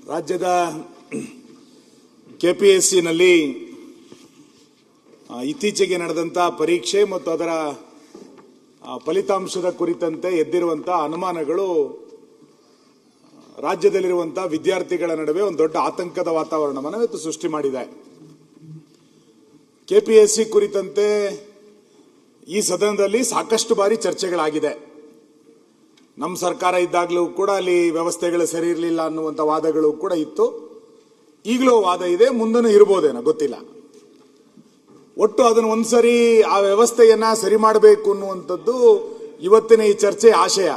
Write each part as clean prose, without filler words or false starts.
ರಾಜ್ಯದ ಕೆಪಿಎಸ್ಸಿನಲ್ಲಿ ಇತ್ತೀಚೆಗೆ ನಡೆದಂತ ಪರೀಕ್ಷೆ ಮತ್ತು ಅದರ ಫಲಿತಾಂಶದ ಕುರಿತಂತೆ ಎದ್ದಿರುವಂತಹ ಅನುಮಾನಗಳು ರಾಜ್ಯದಲ್ಲಿರುವಂತಹ ವಿದ್ಯಾರ್ಥಿಗಳ ನಡುವೆ ಒಂದು ದೊಡ್ಡ ಆತಂಕದ ವಾತಾವರಣವನ್ನು ಇವತ್ತು ಸೃಷ್ಟಿ ಮಾಡಿದೆ. ಕೆಪಿಎಸ್ಸಿ ಕುರಿತಂತೆ ಈ ಸದನದಲ್ಲಿ ಸಾಕಷ್ಟು ಬಾರಿ ಚರ್ಚೆಗಳಾಗಿದೆ. ನಮ್ಮ ಸರ್ಕಾರ ಇದ್ದಾಗಲೂ ಕೂಡ ಅಲ್ಲಿ ವ್ಯವಸ್ಥೆಗಳು ಸರಿ ಇರಲಿಲ್ಲ ಅನ್ನುವಂಥ ವಾದಗಳು ಕೂಡ ಇತ್ತು. ಈಗಲೂ ವಾದ ಇದೆ, ಮುಂದೂ ಇರ್ಬೋದೇನೋ ಗೊತ್ತಿಲ್ಲ. ಒಟ್ಟು ಅದನ್ನು ಒಂದ್ಸರಿ ಆ ವ್ಯವಸ್ಥೆಯನ್ನ ಸರಿ ಮಾಡಬೇಕು ಅನ್ನುವಂಥದ್ದು ಇವತ್ತಿನ ಈ ಚರ್ಚೆ ಆಶಯ.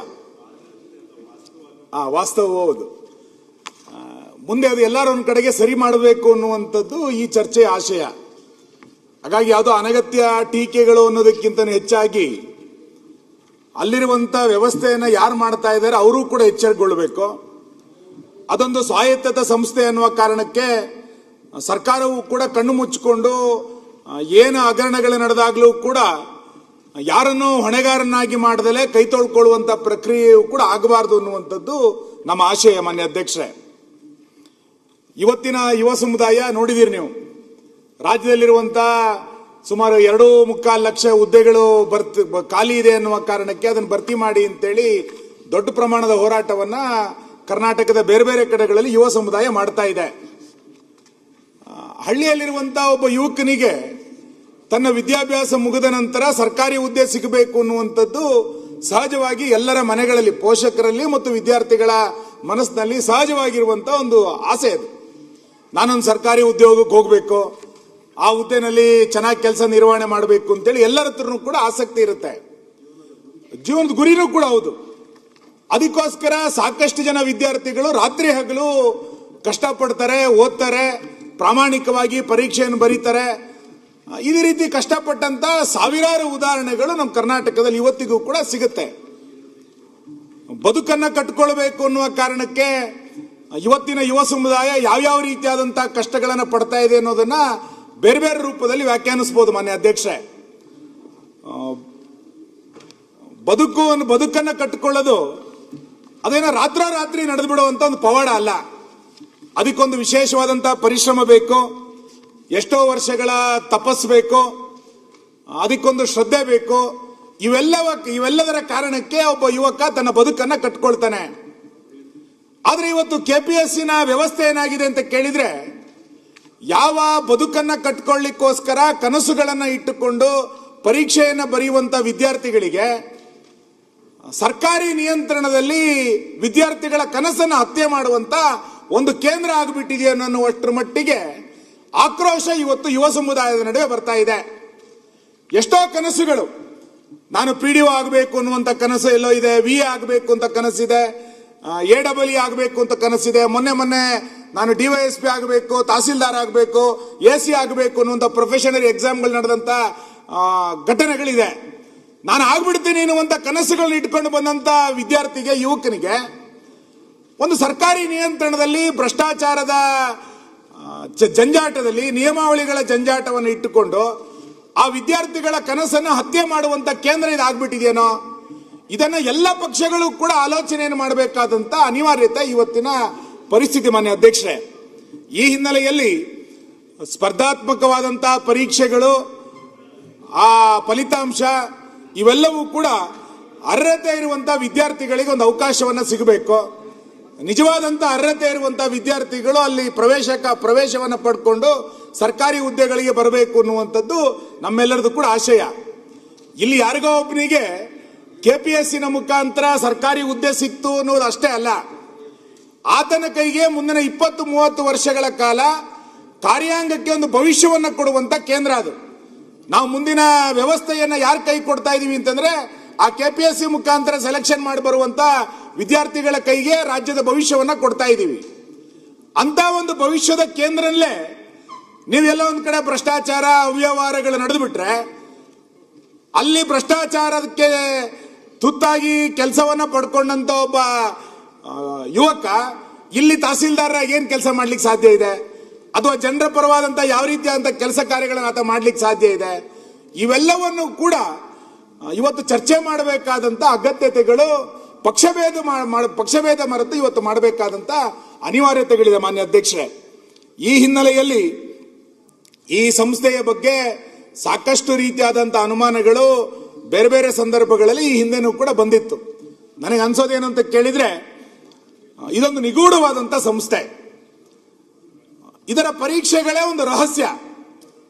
ವಾಸ್ತವ ಹೌದು. ಮುಂದೆ ಅದು ಎಲ್ಲರೂ ಒಂದ್ ಕಡೆಗೆ ಸರಿ ಮಾಡಬೇಕು ಅನ್ನುವಂಥದ್ದು ಈ ಚರ್ಚೆ ಆಶಯ. ಹಾಗಾಗಿ ಯಾವುದೋ ಅನಗತ್ಯ ಟೀಕೆಗಳು ಅನ್ನೋದಕ್ಕಿಂತ ಹೆಚ್ಚಾಗಿ ಅಲ್ಲಿರುವಂತ ವ್ಯವಸ್ಥೆಯನ್ನ ಯಾರು ಮಾಡ್ತಾ ಇದ್ದಾರೆ ಅವರು ಕೂಡ ಎಚ್ಚರಗೊಳ್ಳಬೇಕು. ಅದೊಂದು ಸ್ವಾಯತ್ತ ಸಂಸ್ಥೆ ಅನ್ನುವ ಕಾರಣಕ್ಕೆ ಸರ್ಕಾರವು ಕೂಡ ಕಣ್ಣು ಮುಚ್ಚಿಕೊಂಡು ಏನು ಹಗರಣಗಳು ನಡೆದಾಗಲೂ ಕೂಡ ಯಾರನ್ನೂ ಹೊಣೆಗಾರನಾಗಿ ಮಾಡದಲೇ ಕೈ ತೊಳ್ಕೊಳ್ಳುವಂತ ಪ್ರಕ್ರಿಯೆಯೂ ಕೂಡ ಆಗಬಾರದು ಅನ್ನುವಂಥದ್ದು ನಮ್ಮ ಆಶಯ. ಮಾನ್ಯ ಅಧ್ಯಕ್ಷರೇ, ಇವತ್ತಿನ ಯುವ ಸಮುದಾಯ ನೋಡಿದಿರಿ ನೀವು, ರಾಜ್ಯದಲ್ಲಿರುವಂತ ಸುಮಾರು 2.25 ಲಕ್ಷ ಹುದ್ದೆಗಳು ಖಾಲಿ ಇದೆ ಅನ್ನುವ ಕಾರಣಕ್ಕೆ ಅದನ್ನು ಭರ್ತಿ ಮಾಡಿ ಅಂತೇಳಿ ದೊಡ್ಡ ಪ್ರಮಾಣದ ಹೋರಾಟವನ್ನ ಕರ್ನಾಟಕದ ಬೇರೆ ಬೇರೆ ಕಡೆಗಳಲ್ಲಿ ಯುವ ಸಮುದಾಯ ಮಾಡ್ತಾ ಇದೆ. ಹಳ್ಳಿಯಲ್ಲಿರುವಂತಹ ಒಬ್ಬ ಯುವಕನಿಗೆ ತನ್ನ ವಿದ್ಯಾಭ್ಯಾಸ ಮುಗಿದ ನಂತರ ಸರ್ಕಾರಿ ಹುದ್ದೆ ಸಿಗಬೇಕು ಅನ್ನುವಂಥದ್ದು ಸಹಜವಾಗಿ ಎಲ್ಲರ ಮನೆಗಳಲ್ಲಿ, ಪೋಷಕರಲ್ಲಿ ಮತ್ತು ವಿದ್ಯಾರ್ಥಿಗಳ ಮನಸ್ಸಿನಲ್ಲಿ ಸಹಜವಾಗಿರುವಂತಹ ಒಂದು ಆಸೆ ಅದು. ನಾನೊಂದು ಸರ್ಕಾರಿ ಉದ್ಯೋಗಕ್ಕೆ ಹೋಗಬೇಕು, ಆ ಹುದ್ದೆನಲ್ಲಿ ಚೆನ್ನಾಗಿ ಕೆಲಸ ನಿರ್ವಹಣೆ ಮಾಡಬೇಕು ಅಂತೇಳಿ ಎಲ್ಲರ ಹತ್ರನೂ ಕೂಡ ಆಸಕ್ತಿ ಇರುತ್ತೆ. ಜೀವನದ ಗುರಿನೂ ಕೂಡ ಹೌದು. ಅದಕ್ಕೋಸ್ಕರ ಸಾಕಷ್ಟು ಜನ ವಿದ್ಯಾರ್ಥಿಗಳು ರಾತ್ರಿ ಹಗಲು ಕಷ್ಟಪಡ್ತಾರೆ, ಓದ್ತಾರೆ, ಪ್ರಾಮಾಣಿಕವಾಗಿ ಪರೀಕ್ಷೆಯನ್ನು ಬರೀತಾರೆ. ಇದೇ ರೀತಿ ಕಷ್ಟಪಟ್ಟಂತ ಸಾವಿರಾರು ಉದಾಹರಣೆಗಳು ನಮ್ಮ ಕರ್ನಾಟಕದಲ್ಲಿ ಇವತ್ತಿಗೂ ಕೂಡ ಸಿಗುತ್ತೆ. ಬದುಕನ್ನ ಕಟ್ಟಿಕೊಳ್ಬೇಕು ಅನ್ನುವ ಕಾರಣಕ್ಕೆ ಇವತ್ತಿನ ಯುವ ಸಮುದಾಯ ಯಾವ್ಯಾವ ರೀತಿಯಾದಂತಹ ಕಷ್ಟಗಳನ್ನ ಪಡ್ತಾ ಇದೆ ಅನ್ನೋದನ್ನ ಬೇರೆ ಬೇರೆ ರೂಪದಲ್ಲಿ ವ್ಯಾಖ್ಯಾನಿಸಬಹುದು. ಮಾನ್ಯ ಅಧ್ಯಕ್ಷರೇ, ಬದುಕನ್ನ ಕಟ್ಟಿಕೊಳ್ಳೋದು ಅದೇನೋ ರಾತ್ರಿ ನಡೆದು ಬಿಡುವಂತ ಒಂದು ಪವಾಡ ಅಲ್ಲ. ಅದಕ್ಕೊಂದು ವಿಶೇಷವಾದಂತಹ ಪರಿಶ್ರಮ ಬೇಕು, ಎಷ್ಟೋ ವರ್ಷಗಳ ತಪಸ್ಸು ಬೇಕು, ಅದಕ್ಕೊಂದು ಶ್ರದ್ಧೆ ಬೇಕು. ಇವೆಲ್ಲದರ ಕಾರಣಕ್ಕೆ ಒಬ್ಬ ಯುವಕ ತನ್ನ ಬದುಕನ್ನ ಕಟ್ಕೊಳ್ತಾನೆ. ಆದ್ರೆ ಇವತ್ತು ಕೆಪಿಎಸ್ಸಿನ ವ್ಯವಸ್ಥೆ ಏನಾಗಿದೆ ಅಂತ ಕೇಳಿದ್ರೆ, ಯಾವ ಬದುಕನ್ನ ಕಟ್ಕೊಳ್ಳಿಕ್ಕೋಸ್ಕರ ಕನಸುಗಳನ್ನ ಇಟ್ಟುಕೊಂಡು ಪರೀಕ್ಷೆಯನ್ನ ಬರೆಯುವಂತ ವಿದ್ಯಾರ್ಥಿಗಳಿಗೆ ಸರ್ಕಾರಿ ನಿಯಂತ್ರಣದಲ್ಲಿ ವಿದ್ಯಾರ್ಥಿಗಳ ಕನಸನ್ನ ಹತ್ಯೆ ಮಾಡುವಂತ ಒಂದು ಕೇಂದ್ರ ಆಗಿಬಿಟ್ಟಿದೆ ಅನ್ನುವಷ್ಟರ ಮಟ್ಟಿಗೆ ಆಕ್ರೋಶ ಇವತ್ತು ಯುವ ಸಮುದಾಯದ ನಡುವೆ ಬರ್ತಾ ಇದೆ. ಎಷ್ಟೋ ಕನಸುಗಳು, ನಾನು PDO ಆಗಬೇಕು ಅನ್ನುವಂತ ಕನಸು ಎಲ್ಲೋ ಇದೆ, VA ಆಗಬೇಕು ಅಂತ ಕನಸಿದೆ, AEE ಆಗಬೇಕು ಅಂತ ಕನಸಿದೆ, ಮೊನ್ನೆ ನಾನು DYSP ಆಗಬೇಕು, ತಹಸೀಲ್ದಾರ್ ಆಗಬೇಕು, AC ಆಗಬೇಕು ಅನ್ನುವಂಥ ಪ್ರೊಫೆಷನಲ್ ಎಕ್ಸಾಮ್ಗಳು ನಡೆದಂತ ಘಟನೆಗಳಿದೆ. ನಾನು ಆಗ್ಬಿಡ್ತೀನಿ ಅನ್ನುವಂಥ ಕನಸುಗಳನ್ನ ಇಟ್ಕೊಂಡು ಬಂದಂತ ವಿದ್ಯಾರ್ಥಿಗೆ, ಯುವಕನಿಗೆ ಒಂದು ಸರ್ಕಾರಿ ನಿಯಂತ್ರಣದಲ್ಲಿ ಭ್ರಷ್ಟಾಚಾರದ ಜಂಜಾಟದಲ್ಲಿ, ನಿಯಮಾವಳಿಗಳ ಜಂಜಾಟವನ್ನು ಇಟ್ಟುಕೊಂಡು ಆ ವಿದ್ಯಾರ್ಥಿಗಳ ಕನಸನ್ನು ಹತ್ಯೆ ಮಾಡುವಂತ ಕೇಂದ್ರ ಇದಾಗ್ಬಿಟ್ಟಿದೆಯೇನೋ, ಇದನ್ನ ಎಲ್ಲ ಪಕ್ಷಗಳು ಕೂಡ ಆಲೋಚನೆಯನ್ನು ಮಾಡಬೇಕಾದಂತ ಅನಿವಾರ್ಯತೆ ಇವತ್ತಿನ ಪರಿಸ್ಥಿತಿ. ಮಾನ್ಯ ಅಧ್ಯಕ್ಷರೇ, ಈ ಹಿನ್ನೆಲೆಯಲ್ಲಿ ಸ್ಪರ್ಧಾತ್ಮಕವಾದಂತಹ ಪರೀಕ್ಷೆಗಳು, ಆ ಫಲಿತಾಂಶ ಇವೆಲ್ಲವೂ ಕೂಡ ಅರ್ಹತೆ ಇರುವಂತಹ ವಿದ್ಯಾರ್ಥಿಗಳಿಗೆ ಒಂದು ಅವಕಾಶವನ್ನ ಸಿಗಬೇಕು. ನಿಜವಾದಂತ ಅರ್ಹತೆ ಇರುವಂತಹ ವಿದ್ಯಾರ್ಥಿಗಳು ಅಲ್ಲಿ ಪ್ರವೇಶವನ್ನ ಪಡ್ಕೊಂಡು ಸರ್ಕಾರಿ ಹುದ್ದೆಗಳಿಗೆ ಬರಬೇಕು ಅನ್ನುವಂಥದ್ದು ನಮ್ಮೆಲ್ಲರದು ಕೂಡ ಆಶಯ. ಇಲ್ಲಿ ಯಾರಿಗೋ ಒಬ್ಬನಿಗೆ ಕೆಪಿಎಸ್ಸಿನ ಮುಖಾಂತರ ಸರ್ಕಾರಿ ಹುದ್ದೆ ಸಿಕ್ತು ಅನ್ನೋದು ಅಷ್ಟೇ ಅಲ್ಲ, ಆತನ ಕೈಗೆ ಮುಂದಿನ 20-30 ವರ್ಷಗಳ ಕಾಲ ಕಾರ್ಯಾಂಗಕ್ಕೆ ಒಂದು ಭವಿಷ್ಯವನ್ನ ಕೊಡುವಂತ ಕೇಂದ್ರ ಅದು. ನಾವು ಮುಂದಿನ ವ್ಯವಸ್ಥೆಯನ್ನ ಯಾರು ಕೈ ಕೊಡ್ತಾ ಇದೀವಿ ಅಂತಂದ್ರೆ, ಆ ಕೆಪಿಎಸ್ಸಿ ಮುಖಾಂತರ ಸೆಲೆಕ್ಷನ್ ಮಾಡಿ ಬರುವಂತ ವಿದ್ಯಾರ್ಥಿಗಳ ಕೈಗೆ ರಾಜ್ಯದ ಭವಿಷ್ಯವನ್ನ ಕೊಡ್ತಾ ಇದ್ದೀವಿ. ಅಂತ ಒಂದು ಭವಿಷ್ಯದ ಕೇಂದ್ರಲ್ಲೇ ನೀವೆಲ್ಲ ಒಂದ್ ಕಡೆ ಭ್ರಷ್ಟಾಚಾರ ಅವ್ಯವಹಾರಗಳು ನಡೆದು ಬಿಟ್ರೆ, ಅಲ್ಲಿ ಭ್ರಷ್ಟಾಚಾರಕ್ಕೆ ತುತ್ತಾಗಿ ಕೆಲಸವನ್ನ ಪಡ್ಕೊಂಡಂತ ಒಬ್ಬ ಯುವಕ ಇಲ್ಲಿ ತಹಸೀಲ್ದಾರ ಏನ್ ಕೆಲಸ ಮಾಡ್ಲಿಕ್ಕೆ ಸಾಧ್ಯ ಇದೆ? ಅಥವಾ ಜನರ ಪರವಾದಂತ ಯಾವ ರೀತಿಯಾದಂತ ಕೆಲಸ ಕಾರ್ಯಗಳನ್ನು ಆತ ಮಾಡ್ಲಿಕ್ಕೆ ಸಾಧ್ಯ ಇದೆ? ಇವೆಲ್ಲವನ್ನು ಕೂಡ ಇವತ್ತು ಚರ್ಚೆ ಮಾಡಬೇಕಾದಂತ ಅಗತ್ಯತೆಗಳು, ಪಕ್ಷಭೇದ ಮರೆತು ಇವತ್ತು ಮಾಡಬೇಕಾದಂತ ಅನಿವಾರ್ಯತೆಗಳಿದೆ ಮಾನ್ಯ ಅಧ್ಯಕ್ಷರೇ. ಈ ಹಿನ್ನೆಲೆಯಲ್ಲಿ ಈ ಸಂಸ್ಥೆಯ ಬಗ್ಗೆ ಸಾಕಷ್ಟು ರೀತಿಯಾದಂಥ ಅನುಮಾನಗಳು ಬೇರೆ ಬೇರೆ ಸಂದರ್ಭಗಳಲ್ಲಿ ಈ ಹಿಂದೆನೂ ಕೂಡ ಬಂದಿತ್ತು. ನನಗೆ ಅನ್ಸೋದೇನು ಅಂತ ಕೇಳಿದ್ರೆ, ಇದೊಂದು ನಿಗೂಢವಾದಂಥ ಸಂಸ್ಥೆ. ಇದರ ಪರೀಕ್ಷೆಗಳೇ ಒಂದು ರಹಸ್ಯ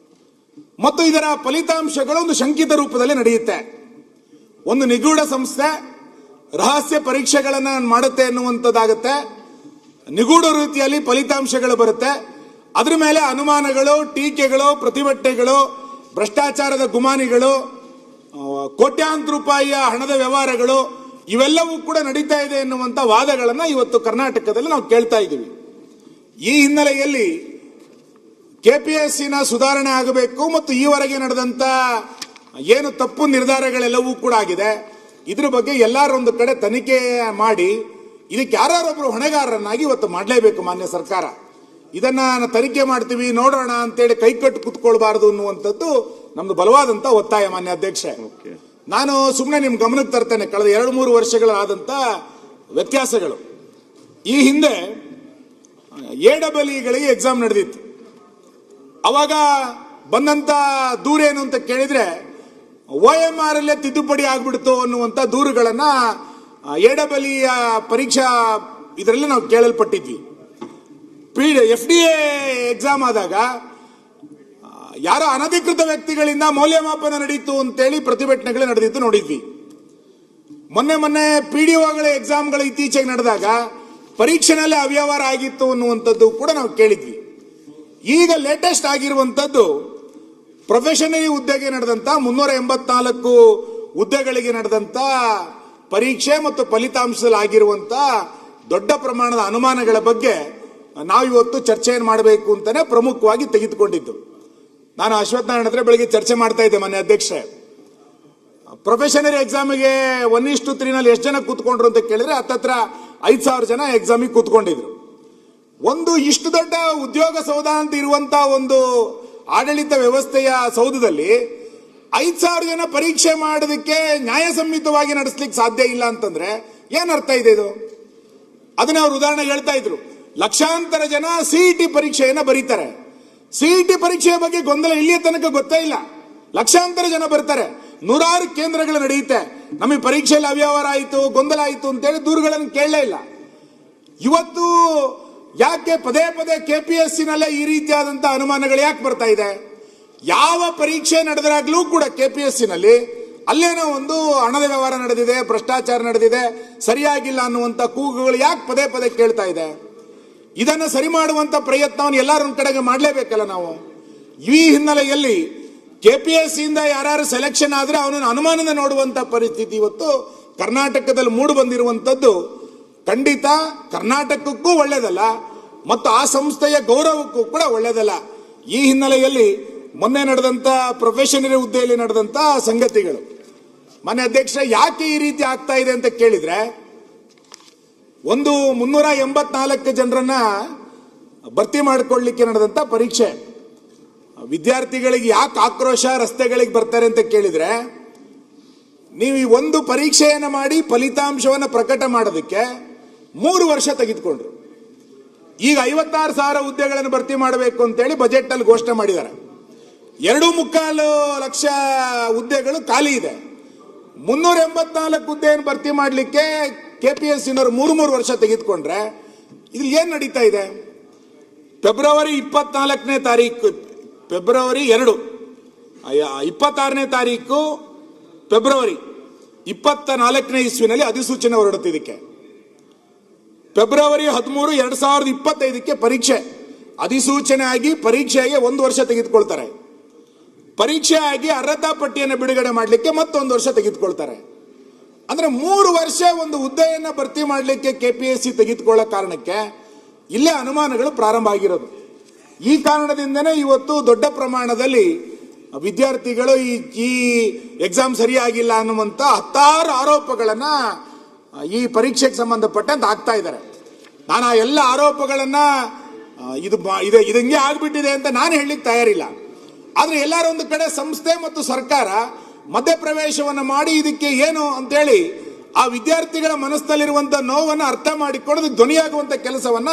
ಮತ್ತು ಇದರ ಫಲಿತಾಂಶಗಳು ಒಂದು ಶಂಕಿತ ರೂಪದಲ್ಲಿ ನಡೆಯುತ್ತೆ. ಒಂದು ನಿಗೂಢ ಸಂಸ್ಥೆ ರಹಸ್ಯ ಪರೀಕ್ಷೆಗಳನ್ನು ಮಾಡುತ್ತೆ ಎನ್ನುವಂಥದ್ದಾಗುತ್ತೆ. ನಿಗೂಢ ರೀತಿಯಲ್ಲಿ ಫಲಿತಾಂಶಗಳು ಬರುತ್ತೆ. ಅದ್ರ ಮೇಲೆ ಅನುಮಾನಗಳು, ಟೀಕೆಗಳು, ಪ್ರತಿಭಟನೆಗಳು, ಭ್ರಷ್ಟಾಚಾರದ ಗುಮಾನಿಗಳು, ಕೋಟ್ಯಾಂತರ ರೂಪಾಯಿಯ ಹಣದ ವ್ಯವಹಾರಗಳು ಇವೆಲ್ಲವೂ ಕೂಡ ನಡೀತಾ ಇದೆ ಎನ್ನುವಂಥ ವಾದಗಳನ್ನು ಇವತ್ತು ಕರ್ನಾಟಕದಲ್ಲಿ ನಾವು ಕೇಳ್ತಾ ಇದ್ದೀವಿ. ಈ ಹಿನ್ನೆಲೆಯಲ್ಲಿ ಕೆಪಿಎಸ್ಸಿನ ಸುಧಾರಣೆ ಆಗಬೇಕು ಮತ್ತು ಈವರೆಗೆ ನಡೆದಂಥ ಏನು ತಪ್ಪು ನಿರ್ಧಾರಗಳೆಲ್ಲವೂ ಕೂಡ ಆಗಿದೆ, ಇದ್ರ ಬಗ್ಗೆ ಎಲ್ಲರೊಂದು ಕಡೆ ತನಿಖೆ ಮಾಡಿ ಇದಕ್ಕೆ ಯಾರೊಬ್ಬರು ಹೊಣೆಗಾರರನ್ನಾಗಿ ಇವತ್ತು ಮಾಡಲೇಬೇಕು ಮಾನ್ಯ ಸರ್ಕಾರ. ಇದನ್ನ ತನಿಖೆ ಮಾಡ್ತೀವಿ ನೋಡೋಣ ಅಂತೇಳಿ ಕೈಕಟ್ಟು ಕೂತ್ಕೊಳ್ಬಾರದು ಅನ್ನುವಂಥದ್ದು ನಮ್ದು ಬಲವಾದಂತ ಒತ್ತಾಯ ಮಾನ್ಯ ಅಧ್ಯಕ್ಷೆ. ನಾನು ಸುಮ್ಮನೆ ನಿಮ್ ಗಮನಕ್ಕೆ ತರ್ತೇನೆ ಕಳೆದ 2-3 ವರ್ಷಗಳಾದಂತ ವ್ಯತ್ಯಾಸಗಳು. ಈ ಹಿಂದೆ AEEಗಳಿಗೆ ಎಕ್ಸಾಮ್ ನಡೆದಿತ್ತು. ಅವಾಗ ಬಂದಂತ ದೂರ ಏನು ಅಂತ ಕೇಳಿದ್ರೆ OMR ಅಲ್ಲೇ ತಿದ್ದುಪಡಿ ಆಗ್ಬಿಡ್ತು ಅನ್ನುವಂಥ ದೂರುಗಳನ್ನ AEE ಪರೀಕ್ಷಾ ಇದರಲ್ಲಿ ನಾವು ಕೇಳಲ್ಪಟ್ಟಿದ್ವಿ. FDA ಎಕ್ಸಾಮ್ ಆದಾಗ ಯಾರೋ ಅನಧಿಕೃತ ವ್ಯಕ್ತಿಗಳಿಂದ ಮೌಲ್ಯಮಾಪನ ನಡೀತು ಅಂತೇಳಿ ಪ್ರತಿಭಟನೆಗಳು ನಡೆದಿದ್ದು ನೋಡಿದ್ವಿ. ಮೊನ್ನೆ PDOಗಳ ಎಕ್ಸಾಮ್ಗಳು ಇತ್ತೀಚೆಗೆ ನಡೆದಾಗ ಪರೀಕ್ಷೆನಲ್ಲೇ ಅವ್ಯವಹಾರ ಆಗಿತ್ತು ಅನ್ನುವಂಥದ್ದು ಕೂಡ ನಾವು ಕೇಳಿದ್ವಿ. ಈಗ ಲೇಟೆಸ್ಟ್ ಆಗಿರುವಂಥದ್ದು ಪ್ರೊಫೆಷನರಿ ಹುದ್ದೆಗೆ ನಡೆದಂತ 384 ಹುದ್ದೆಗಳಿಗೆ ನಡೆದಂತ ಪರೀಕ್ಷೆ ಮತ್ತು ಫಲಿತಾಂಶದಲ್ಲಿ ಆಗಿರುವಂತ ದೊಡ್ಡ ಪ್ರಮಾಣದ ಅನುಮಾನಗಳ ಬಗ್ಗೆ ನಾವಿವತ್ತು ಚರ್ಚೆಯನ್ನು ಮಾಡಬೇಕು ಅಂತಾನೆ ಪ್ರಮುಖವಾಗಿ ತೆಗೆದುಕೊಂಡಿದ್ದು. ನಾನು ಅಶ್ವತ್ಥನಾರಾಯಣ ಹತ್ರ ಬೆಳಿಗ್ಗೆ ಚರ್ಚೆ ಮಾಡ್ತಾ ಇದ್ದೆ ಮಾನ್ಯ ಅಧ್ಯಕ್ಷರೇ. ಪ್ರೊಫೆಷನರಿ ಎಕ್ಸಾಮಿಗೆ 1:3 ಎಷ್ಟು ಜನ ಕೂತ್ಕೊಂಡ್ರು ಅಂತ ಕೇಳಿದ್ರೆ ಹತ್ತತ್ರ 5,000 ಜನ ಎಕ್ಸಾಮಿಗೆ ಕೂತ್ಕೊಂಡಿದ್ರು. ಒಂದು ಇಷ್ಟು ದೊಡ್ಡ ಉದ್ಯೋಗ ಸೌಧ ಅಂತ ಇರುವಂತ ಒಂದು ಆಡಳಿತ ವ್ಯವಸ್ಥೆಯ ಸೌಧದಲ್ಲಿ 5,000 ಜನ ಪರೀಕ್ಷೆ ಮಾಡೋದಕ್ಕೆ ನ್ಯಾಯಸಮ್ಮತವಾಗಿ ನಡೆಸಲಿಕ್ಕೆ ಸಾಧ್ಯ ಇಲ್ಲ ಅಂತಂದ್ರೆ ಏನ್ ಅರ್ಥ ಇದೆ ಇದು? ಅದನ್ನ ಅವ್ರು ಉದಾಹರಣೆ ಹೇಳ್ತಾ ಇದ್ರು. ಲಕ್ಷಾಂತರ ಜನ CET ಪರೀಕ್ಷೆಯನ್ನ ಬರೀತಾರೆ. CET ಪರೀಕ್ಷೆಯ ಬಗ್ಗೆ ಗೊಂದಲ ಇಲ್ಲಿಯ ತನಕ ಗೊತ್ತೇ ಇಲ್ಲ. ಲಕ್ಷಾಂತರ ಜನ ಬರ್ತಾರೆ, 100 ಕೇಂದ್ರಗಳು ನಡೆಯುತ್ತೆ. ನಮಗೆ ಪರೀಕ್ಷೆಯಲ್ಲಿ ಅವ್ಯವಹಾರ ಆಯಿತು, ಗೊಂದಲ ಆಯಿತು ಅಂತೇಳಿ ದೂರುಗಳನ್ನು ಕೇಳಲೇ ಇಲ್ಲ. ಇವತ್ತು ಯಾಕೆ ಪದೇ KPSCನಲ್ಲೇ ಈ ರೀತಿಯಾದಂತಹ ಅನುಮಾನಗಳು ಯಾಕೆ ಬರ್ತಾ ಇದೆ? ಯಾವ ಪರೀಕ್ಷೆ ನಡೆದಾಗ್ಲೂ ಕೂಡ KPSCನಲ್ಲಿ ಅಲ್ಲೇನೋ ಒಂದು ಹಣದ ವ್ಯವಹಾರ ನಡೆದಿದೆ, ಭ್ರಷ್ಟಾಚಾರ ನಡೆದಿದೆ, ಸರಿಯಾಗಿಲ್ಲ ಅನ್ನುವಂಥ ಕೂಗುಗಳು ಯಾಕೆ ಪದೇ ಕೇಳ್ತಾ ಇದೆ? ಇದನ್ನು ಸರಿ ಮಾಡುವಂತ ಪ್ರಯತ್ನವನ್ನು ಎಲ್ಲರೊಂದು ಕಡೆಗೆ ಮಾಡಲೇಬೇಕಲ್ಲ ನಾವು. ಈ ಹಿನ್ನೆಲೆಯಲ್ಲಿ KPSCಯಿಂದ ಯಾರು ಸೆಲೆಕ್ಷನ್ ಆದ್ರೆ ಅವನನ್ನು ಅನುಮಾನದ ನೋಡುವಂತ ಪರಿಸ್ಥಿತಿ ಇವತ್ತು ಕರ್ನಾಟಕದಲ್ಲಿ ಮೂಡಿ ಬಂದಿರುವಂತದ್ದು ಖಂಡಿತ ಕರ್ನಾಟಕಕ್ಕೂ ಒಳ್ಳೆಯದಲ್ಲ ಮತ್ತು ಆ ಸಂಸ್ಥೆಯ ಗೌರವಕ್ಕೂ ಕೂಡ ಒಳ್ಳೆಯದಲ್ಲ. ಈ ಹಿನ್ನೆಲೆಯಲ್ಲಿ ಮೊನ್ನೆ ನಡೆದಂತ ಪ್ರೊಫೆಷನರಿ ಹುದ್ದೆಯಲ್ಲಿ ನಡೆದಂತ ಸಂಗತಿಗಳು ಮಾನ್ಯ ಅಧ್ಯಕ್ಷ ಯಾಕೆ ಈ ರೀತಿ ಆಗ್ತಾ ಇದೆ ಅಂತ ಕೇಳಿದ್ರೆ, ಒಂದು 384 ಜನರನ್ನ ಭರ್ತಿ ಮಾಡಿಕೊಳ್ಳಲಿಕ್ಕೆ ನಡೆದಂತ ಪರೀಕ್ಷೆ. ವಿದ್ಯಾರ್ಥಿಗಳಿಗೆ ಯಾಕೆ ಆಕ್ರೋಶ ರಸ್ತೆಗಳಿಗೆ ಬರ್ತಾರೆ ಅಂತ ಕೇಳಿದ್ರೆ, ನೀವು ಈ ಒಂದು ಪರೀಕ್ಷೆಯನ್ನು ಮಾಡಿ ಫಲಿತಾಂಶವನ್ನು ಪ್ರಕಟ ಮಾಡೋದಕ್ಕೆ 3 ವರ್ಷ ತೆಗೆದುಕೊಂಡ್ರು. ಈಗ 56,000 ಹುದ್ದೆಗಳನ್ನು ಭರ್ತಿ ಮಾಡಬೇಕು ಅಂತೇಳಿ ಬಜೆಟ್ ಅಲ್ಲಿ ಘೋಷಣೆ ಮಾಡಿದ್ದಾರೆ. 2.25 ಲಕ್ಷ ಹುದ್ದೆಗಳು ಖಾಲಿ ಇದೆ. 384 ಹುದ್ದೆಯನ್ನು ಭರ್ತಿ ಮಾಡಲಿಕ್ಕೆ KPSCನವರು 3 ವರ್ಷ ತೆಗೆದುಕೊಂಡ್ರೆ ಇಲ್ಲಿ ಏನ್ ನಡೀತಾ ಇದೆ? ಫೆಬ್ರವರಿ 24ನೇ ತಾರೀಕು, ಫೆಬ್ರವರಿ 2, 26ನೇ ತಾರೀಕು ಫೆಬ್ರವರಿ 24ನೇ ಇಸ್ವಿನಲ್ಲಿ ಅಧಿಸೂಚನೆ ಹೊರಡುತ್ತಿದ್ದಕ್ಕೆ. ಫೆಬ್ರವರಿ 13, 2025ಕ್ಕೆ ಪರೀಕ್ಷೆ. ಅಧಿಸೂಚನೆ ಆಗಿ ಪರೀಕ್ಷೆಗೆ 1 ವರ್ಷ ತೆಗೆದುಕೊಳ್ತಾರೆ. ಪರೀಕ್ಷೆ ಆಗಿ ಅರ್ಹತಾ ಪಟ್ಟಿಯನ್ನು ಬಿಡುಗಡೆ ಮಾಡಲಿಕ್ಕೆ ಮತ್ತೊಂದು ವರ್ಷ ತೆಗೆದುಕೊಳ್ತಾರೆ. ಅಂದ್ರೆ 3 ವರ್ಷ ಒಂದು ಹುದ್ದೆಯನ್ನು ಭರ್ತಿ ಮಾಡಲಿಕ್ಕೆ KPSC ತೆಗೆದುಕೊಳ್ಳೋ ಕಾರಣಕ್ಕೆ ಇಲ್ಲೇ ಅನುಮಾನಗಳು ಪ್ರಾರಂಭ ಆಗಿರೋದು. ಈ ಕಾರಣದಿಂದನೇ ಇವತ್ತು ದೊಡ್ಡ ಪ್ರಮಾಣದಲ್ಲಿ ವಿದ್ಯಾರ್ಥಿಗಳು ಈ ಎಕ್ಸಾಮ್ ಸರಿಯಾಗಿಲ್ಲ ಅನ್ನುವಂತ 10 ಆರೋಪಗಳನ್ನ ಈ ಪರೀಕ್ಷೆಗೆ ಸಂಬಂಧಪಟ್ಟಂತೆ ಆಗ್ತಾ ಇದ್ದಾರೆ. ನಾನು ಆ ಎಲ್ಲ ಆರೋಪಗಳನ್ನ ಇದು ಹಿಂಗೆ ಆಗ್ಬಿಟ್ಟಿದೆ ಅಂತ ನಾನು ಹೇಳಲಿಕ್ಕೆ ತಯಾರಿಲ್ಲ. ಆದ್ರೆ ಎಲ್ಲರೂ ಒಂದು ಕಡೆ ಸಂಸ್ಥೆ ಮತ್ತು ಸರ್ಕಾರ ಮಧ್ಯಪ್ರವೇಶವನ್ನು ಮಾಡಿ ಇದಕ್ಕೆ ಏನು ಅಂತೇಳಿ ಆ ವಿದ್ಯಾರ್ಥಿಗಳ ಮನಸ್ಸಿನಲ್ಲಿರುವಂತಹ ನೋವನ್ನು ಅರ್ಥ ಮಾಡಿಕೊಳ್ಳೋದು ಧ್ವನಿಯಾಗುವಂತ ಕೆಲಸವನ್ನ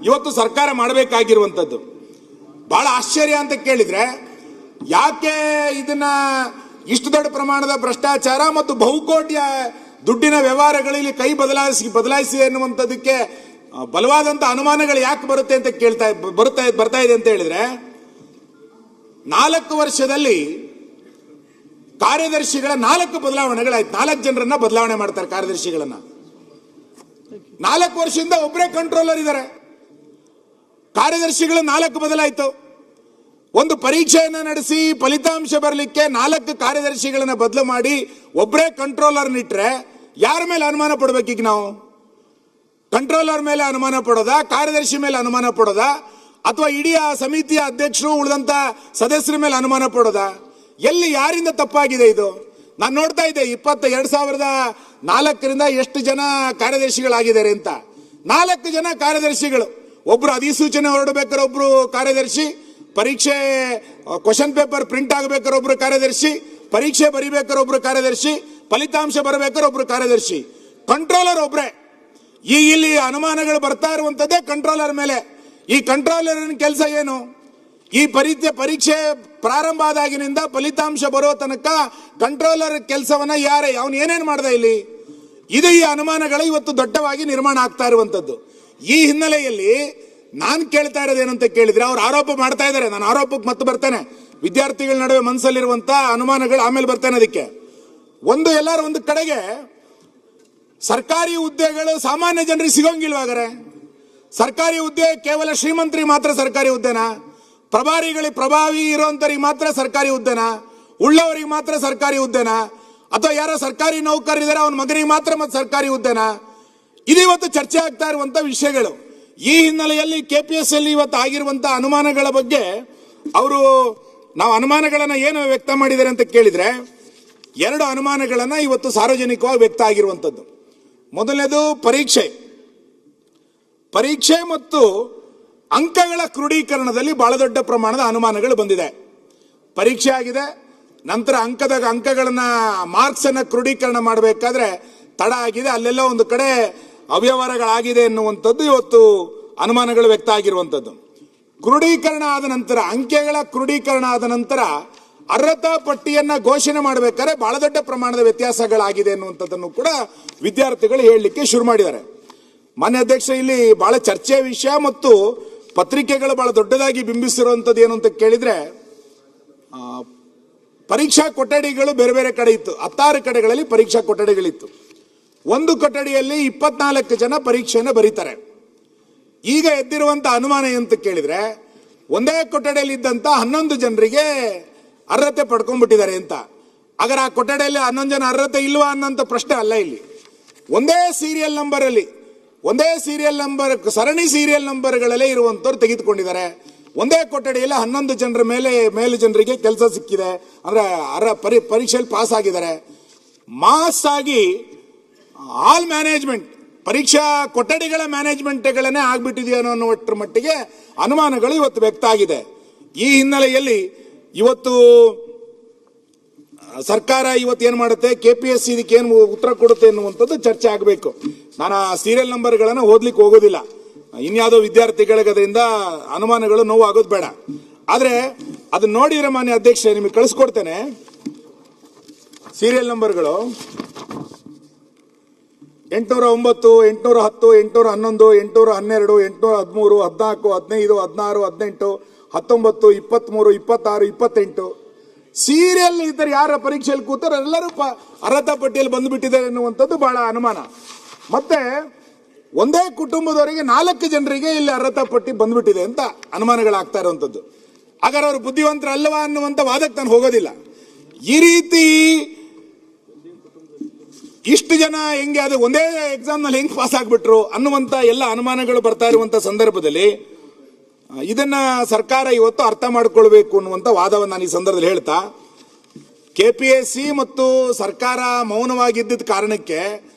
ಇವತ್ತು ಸರ್ಕಾರ ಮಾಡಬೇಕಾಗಿರುವಂತದ್ದು. ಬಹಳ ಆಶ್ಚರ್ಯ ಅಂತ ಕೇಳಿದ್ರೆ, ಯಾಕೆ ಇದನ್ನ ಇಷ್ಟು ದೊಡ್ಡ ಪ್ರಮಾಣದ ಭ್ರಷ್ಟಾಚಾರ ಮತ್ತು ಬಹುಕೋಟಿಯ ದುಡ್ಡಿನ ವ್ಯವಹಾರಗಳಲ್ಲಿ ಕೈ ಬದಲಾಯಿಸಿ ಎನ್ನುವಂಥದ್ದಕ್ಕೆ ಬಲವಾದಂತ ಅನುಮಾನಗಳು ಯಾಕೆ ಬರುತ್ತೆ ಅಂತ ಬರ್ತಾ ಇದೆ ಅಂತ ಹೇಳಿದ್ರೆ, 4 ವರ್ಷದಲ್ಲಿ ಕಾರ್ಯದರ್ಶಿಗಳ 4 ಬದಲಾವಣೆಗಳಾಯ್ತು. 4 ಜನರನ್ನ ಬದಲಾವಣೆ ಮಾಡ್ತಾರೆ ಕಾರ್ಯದರ್ಶಿಗಳನ್ನ. 4 ವರ್ಷದಿಂದ ಒಬ್ಬರೇ ಕಂಟ್ರೋಲರ್ ಇದ್ದಾರೆ. ಕಾರ್ಯದರ್ಶಿಗಳು 4 ಬದಲಾಯಿತು. ಒಂದು ಪರೀಕ್ಷೆಯನ್ನ ನಡೆಸಿ ಫಲಿತಾಂಶ ಬರಲಿಕ್ಕೆ 4 ಕಾರ್ಯದರ್ಶಿಗಳನ್ನ ಬದಲು ಮಾಡಿ ಒಬ್ಬರೇ ಕಂಟ್ರೋಲರ್ ಇಟ್ರೆ ಯಾರ ಮೇಲೆ ಅನುಮಾನ ಪಡ್ಬೇಕೀಗ ನಾವು? ಕಂಟ್ರೋಲರ್ ಮೇಲೆ ಅನುಮಾನ ಪಡೋದಾ, ಕಾರ್ಯದರ್ಶಿ ಮೇಲೆ ಅನುಮಾನ ಪಡೋದಾ, ಅಥವಾ ಇಡೀ ಆ ಸಮಿತಿಯ ಅಧ್ಯಕ್ಷರು ಉಳಿದಂತ ಸದಸ್ಯರ ಮೇಲೆ ಅನುಮಾನ ಪಡೋದಾ? ಎಲ್ಲಿ ಯಾರಿಂದ ತಪ್ಪಾಗಿದೆ ಇದು? ನಾನು ನೋಡ್ತಾ ಇದ್ದೆ 2004ರಿಂದ ಎಷ್ಟು ಜನ ಕಾರ್ಯದರ್ಶಿಗಳಾಗಿದ್ದಾರೆ ಅಂತ. 4 ಜನ ಕಾರ್ಯದರ್ಶಿಗಳು. ಒಬ್ರು ಅಧಿಸೂಚನೆ ಹೊರಡಬೇಕಾದ್ರೆ ಒಬ್ರು ಕಾರ್ಯದರ್ಶಿ, ಪರೀಕ್ಷೆ ಕ್ವಶನ್ ಪೇಪರ್ ಪ್ರಿಂಟ್ ಆಗಬೇಕಾದ್ರೆ ಒಬ್ರು ಕಾರ್ಯದರ್ಶಿ, ಪರೀಕ್ಷೆ ಬರಿಬೇಕಾದ್ರೆ ಒಬ್ರು ಕಾರ್ಯದರ್ಶಿ, ಫಲಿತಾಂಶ ಬರಬೇಕಾದ್ರೆ ಒಬ್ರು ಕಾರ್ಯದರ್ಶಿ, ಕಂಟ್ರೋಲರ್ ಒಬ್ರೆ. ಇಲ್ಲಿ ಅನುಮಾನಗಳು ಬರ್ತಾ ಇರುವಂತದ್ದೇ ಕಂಟ್ರೋಲರ್ ಮೇಲೆ. ಈ ಕಂಟ್ರೋಲರ್ ಕೆಲಸ ಏನು? ಈ ಪರೀಕ್ಷೆ ಪ್ರಾರಂಭ ಆದಾಗಿನಿಂದ ಫಲಿತಾಂಶ ಬರೋ ತನಕ ಕಂಟ್ರೋಲರ್ ಕೆಲಸವನ್ನ ಅವನು ಏನೇನು ಮಾಡ್ದ ಇಲ್ಲಿ? ಇದು ಈ ಅನುಮಾನಗಳು ಇವತ್ತು ದೊಡ್ಡವಾಗಿ ನಿರ್ಮಾಣ ಆಗ್ತಾ ಇರುವಂತದ್ದು. ಈ ಹಿನ್ನೆಲೆಯಲ್ಲಿ ನಾನು ಕೇಳ್ತಾ ಇರೋದೇನಂತ ಕೇಳಿದ್ರೆ, ಅವ್ರು ಆರೋಪ ಮಾಡ್ತಾ ಇದ್ದಾರೆ. ನಾನು ಆರೋಪಕ್ಕೆ ಮತ್ತೆ ಬರ್ತೇನೆ. ವಿದ್ಯಾರ್ಥಿಗಳ ನಡುವೆ ಮನಸ್ಸಲ್ಲಿರುವಂತ ಅನುಮಾನಗಳು ಆಮೇಲೆ ಬರ್ತೇನೆ ಅದಕ್ಕೆ. ಎಲ್ಲರೂ ಒಂದು ಕಡೆಗೆ ಸರ್ಕಾರಿ ಹುದ್ದೆಗಳು ಸಾಮಾನ್ಯ ಜನರಿಗೆ ಸಿಗೋಂಗಿಲ್ವಾಗರೆ. ಸರ್ಕಾರಿ ಹುದ್ದೆ ಕೇವಲ ಶ್ರೀಮಂತರಿಗೆ ಮಾತ್ರ ಸರ್ಕಾರಿ ಹುದ್ದೆನಾ? ಪ್ರಭಾವಿ ಇರೋಂಥವ್ರಿಗೆ ಮಾತ್ರ ಸರ್ಕಾರಿ ಹುದ್ದೆನಾ? ಉಳ್ಳವರಿಗೆ ಮಾತ್ರ ಸರ್ಕಾರಿ ಹುದ್ದೆನಾ? ಅಥವಾ ಯಾರೋ ಸರ್ಕಾರಿ ನೌಕರರಿದ್ದಾರೆ ಅವನ ಮಗನಿಗೆ ಮಾತ್ರ ಮತ್ತೆ ಸರ್ಕಾರಿ ಹುದ್ದೆನಾ? ಇದು ಇವತ್ತು ಚರ್ಚೆ ಆಗ್ತಾ ಇರುವಂತ ವಿಷಯಗಳು. ಈ ಹಿನ್ನೆಲೆಯಲ್ಲಿ KPSC ಅಲ್ಲಿ ಇವತ್ತು ಆಗಿರುವಂತಹ ಅನುಮಾನಗಳ ಬಗ್ಗೆ ನಾವು ಅನುಮಾನಗಳನ್ನ ಏನು ವ್ಯಕ್ತ ಮಾಡಿದ್ದಾರೆ ಅಂತ ಕೇಳಿದ್ರೆ, 2 ಅನುಮಾನಗಳನ್ನ ಇವತ್ತು ಸಾರ್ವಜನಿಕವಾಗಿ ವ್ಯಕ್ತ ಆಗಿರುವಂತದ್ದು. ಮೊದಲನೇದು ಪರೀಕ್ಷೆ ಮತ್ತು ಅಂಕಗಳ ಕ್ರೋಢೀಕರಣದಲ್ಲಿ ಬಹಳ ದೊಡ್ಡ ಪ್ರಮಾಣದ ಅನುಮಾನಗಳು ಬಂದಿದೆ. ಪರೀಕ್ಷೆ ಆಗಿದೆ, ನಂತರ ಅಂಕಗಳನ್ನ ಮಾರ್ಕ್ಸ್ ಅನ್ನ ಕ್ರೋಢೀಕರಣ ಮಾಡಬೇಕಾದ್ರೆ ತಡ ಆಗಿದೆ, ಅಲ್ಲೆಲ್ಲ ಒಂದು ಕಡೆ ಅವ್ಯವಹಾರಗಳಾಗಿದೆ ಎನ್ನುವಂಥದ್ದು ಇವತ್ತು ಅನುಮಾನಗಳು ವ್ಯಕ್ತ ಆಗಿರುವಂಥದ್ದು. ಕ್ರೋಢೀಕರಣ ಆದ ನಂತರ, ಅಂಕೆಗಳ ಕ್ರೋಢೀಕರಣ ಆದ ನಂತರ ಅರ್ಹತಾ ಪಟ್ಟಿಯನ್ನ ಘೋಷಣೆ ಮಾಡಬೇಕಾದ್ರೆ ಬಹಳ ದೊಡ್ಡ ಪ್ರಮಾಣದ ವ್ಯತ್ಯಾಸಗಳಾಗಿದೆ ಎನ್ನುವಂಥದ್ದನ್ನು ಕೂಡ ವಿದ್ಯಾರ್ಥಿಗಳು ಹೇಳಲಿಕ್ಕೆ ಶುರು ಮಾಡಿದ್ದಾರೆ. ಮಾನ್ಯ ಅಧ್ಯಕ್ಷ, ಇಲ್ಲಿ ಬಹಳ ಚರ್ಚೆಯ ವಿಷಯ ಮತ್ತು ಪತ್ರಿಕೆಗಳು ಬಹಳ ದೊಡ್ಡದಾಗಿ ಬಿಂಬಿಸಿರುವಂಥದ್ದು ಏನು ಅಂತ ಕೇಳಿದ್ರೆ, ಪರೀಕ್ಷಾ ಕೊಠಡಿಗಳು ಬೇರೆ ಬೇರೆ ಕಡೆ ಇತ್ತು. 16 ಕಡೆಗಳಲ್ಲಿ ಪರೀಕ್ಷಾ ಕೊಠಡಿಗಳಿತ್ತು. ಒಂದು ಕೊಠಡಿಯಲ್ಲಿ 24 ಜನ ಪರೀಕ್ಷೆಯನ್ನು ಬರೀತಾರೆ. ಈಗ ಎದ್ದಿರುವಂತಹ ಅನುಮಾನ ಅಂತ ಕೇಳಿದ್ರೆ, ಒಂದೇ ಕೊಠಡಿಯಲ್ಲಿ ಇದ್ದಂತ 11 ಜನರಿಗೆ ಅರ್ಹತೆ ಪಡ್ಕೊಂಡ್ಬಿಟ್ಟಿದ್ದಾರೆ ಅಂತ. ಹಾಗಾದ್ರೆ ಆ ಕೊಠಡಿಯಲ್ಲಿ 11 ಜನ ಅರ್ಹತೆ ಇಲ್ವಾ ಅನ್ನೋಂಥ ಪ್ರಶ್ನೆ ಅಲ್ಲ. ಇಲ್ಲಿ ಒಂದೇ ಸೀರಿಯಲ್ ನಂಬರ್ ಸರಣಿ ಸೀರಿಯಲ್ ನಂಬರ್ಗಳಲ್ಲೇ ಇರುವಂತವ್ರು ತೆಗೆದುಕೊಂಡಿದ್ದಾರೆ. ಒಂದೇ ಕೊಠಡಿಯಲ್ಲಿ 11 ಜನರ ಮೇಲೆ ಜನರಿಗೆ ಕೆಲಸ ಸಿಕ್ಕಿದೆ, ಅಂದ್ರೆ ಪರೀಕ್ಷೆಯಲ್ಲಿ ಪಾಸ್ ಆಗಿದ್ದಾರೆ. ಮಾಸ್ ಆಗಿ ಆಲ್ ಮ್ಯಾನೇಜ್ಮೆಂಟ್, ಪರೀಕ್ಷಾ ಕೊಠಡಿಗಳ ಮ್ಯಾನೇಜ್ಮೆಂಟ್ಗಳನ್ನೇ ಆಗ್ಬಿಟ್ಟಿದೆಯೋ ಅನ್ನೋಷ್ಟರ ಮಟ್ಟಿಗೆ ಅನುಮಾನಗಳು ಇವತ್ತು ವ್ಯಕ್ತ ಆಗಿದೆ. ಈ ಹಿನ್ನೆಲೆಯಲ್ಲಿ ಇವತ್ತು ಸರ್ಕಾರ ಏನ್ ಮಾಡುತ್ತೆ, KPSC ಇದಕ್ಕೆ ಏನು ಉತ್ತರ ಕೊಡುತ್ತೆ ಎನ್ನುವಂಥದ್ದು ಚರ್ಚೆ ಆಗಬೇಕು. ನಾನು ಆ ಸೀರಿಯಲ್ ನಂಬರ್ಗಳನ್ನು ಓದ್ಲಿಕ್ಕೆ ಹೋಗೋದಿಲ್ಲ. ಇನ್ಯಾವುದೋ ವಿದ್ಯಾರ್ಥಿಗಳಿಗೆ ಅದರಿಂದ ಅನುಮಾನಗಳು ನೋವು ಆಗೋದು ಬೇಡ. ಆದ್ರೆ ಅದನ್ನ ನೋಡಿದ್ರೆ ಮಾನ್ಯ ಅಧ್ಯಕ್ಷ ನಿಮಗೆ ಕಳಿಸ್ಕೊಡ್ತೇನೆ. ಸೀರಿಯಲ್ ನಂಬರ್ಗಳು 809, 810, 811, 812, 813, 14, 15, 16, 17, 18, 19, 20, 26, 26, 28 ಸೀರಿಯಲ್ ಇದ್ದರೆ ಯಾರ ಪರೀಕ್ಷೆಯಲ್ಲಿ ಕೂತಾರೋ ಎಲ್ಲರೂ ಅರ್ಹತಾ ಪಟ್ಟಿಯಲ್ಲಿ ಬಂದುಬಿಟ್ಟಿದ್ದಾರೆ ಎನ್ನುವಂಥದ್ದು ಬಹಳ ಅನುಮಾನ. ಮತ್ತೆ ಒಂದೇ ಕುಟುಂಬದವರಿಗೆ 4 ಜನರಿಗೆ ಇಲ್ಲಿ ಅರ್ಹತಾ ಪಟ್ಟಿ ಬಂದ್ಬಿಟ್ಟಿದೆ ಅಂತ ಅನುಮಾನಗಳಾಗ್ತಾ ಇರುವಂತದ್ದು. ಹಾಗಾದ್ರೆ ಅವರು ಬುದ್ಧಿವಂತರ ಅಲ್ಲವಾ ಅನ್ನುವಂಥ ವಾದಕ್ಕೆ ನಾನು ಹೋಗೋದಿಲ್ಲ. ಈ ರೀತಿ ಇಷ್ಟು ಜನ ಹೆಂಗೆ ಅದು ಒಂದೇ ಎಕ್ಸಾಮ್ ನಲ್ಲಿ ಹೆಂಗ್ ಪಾಸ್ ಆಗ್ಬಿಟ್ರು ಅನ್ನುವಂತ ಎಲ್ಲ ಅನುಮಾನಗಳು ಬರ್ತಾ ಇರುವಂತ ಸಂದರ್ಭದಲ್ಲಿ ಇದನ್ನ ಸರ್ಕಾರ ಇವತ್ತು ಅರ್ಥ ಮಾಡ್ಕೊಳ್ಬೇಕು ಅನ್ನುವಂತ ವಾದವನ್ನು ನಾನು ಈ ಸಂದರ್ಭದಲ್ಲಿ ಹೇಳ್ತಾ, KPSC ಮತ್ತು ಸರ್ಕಾರ ಮೌನವಾಗಿದ್ದ ಕಾರಣಕ್ಕೆ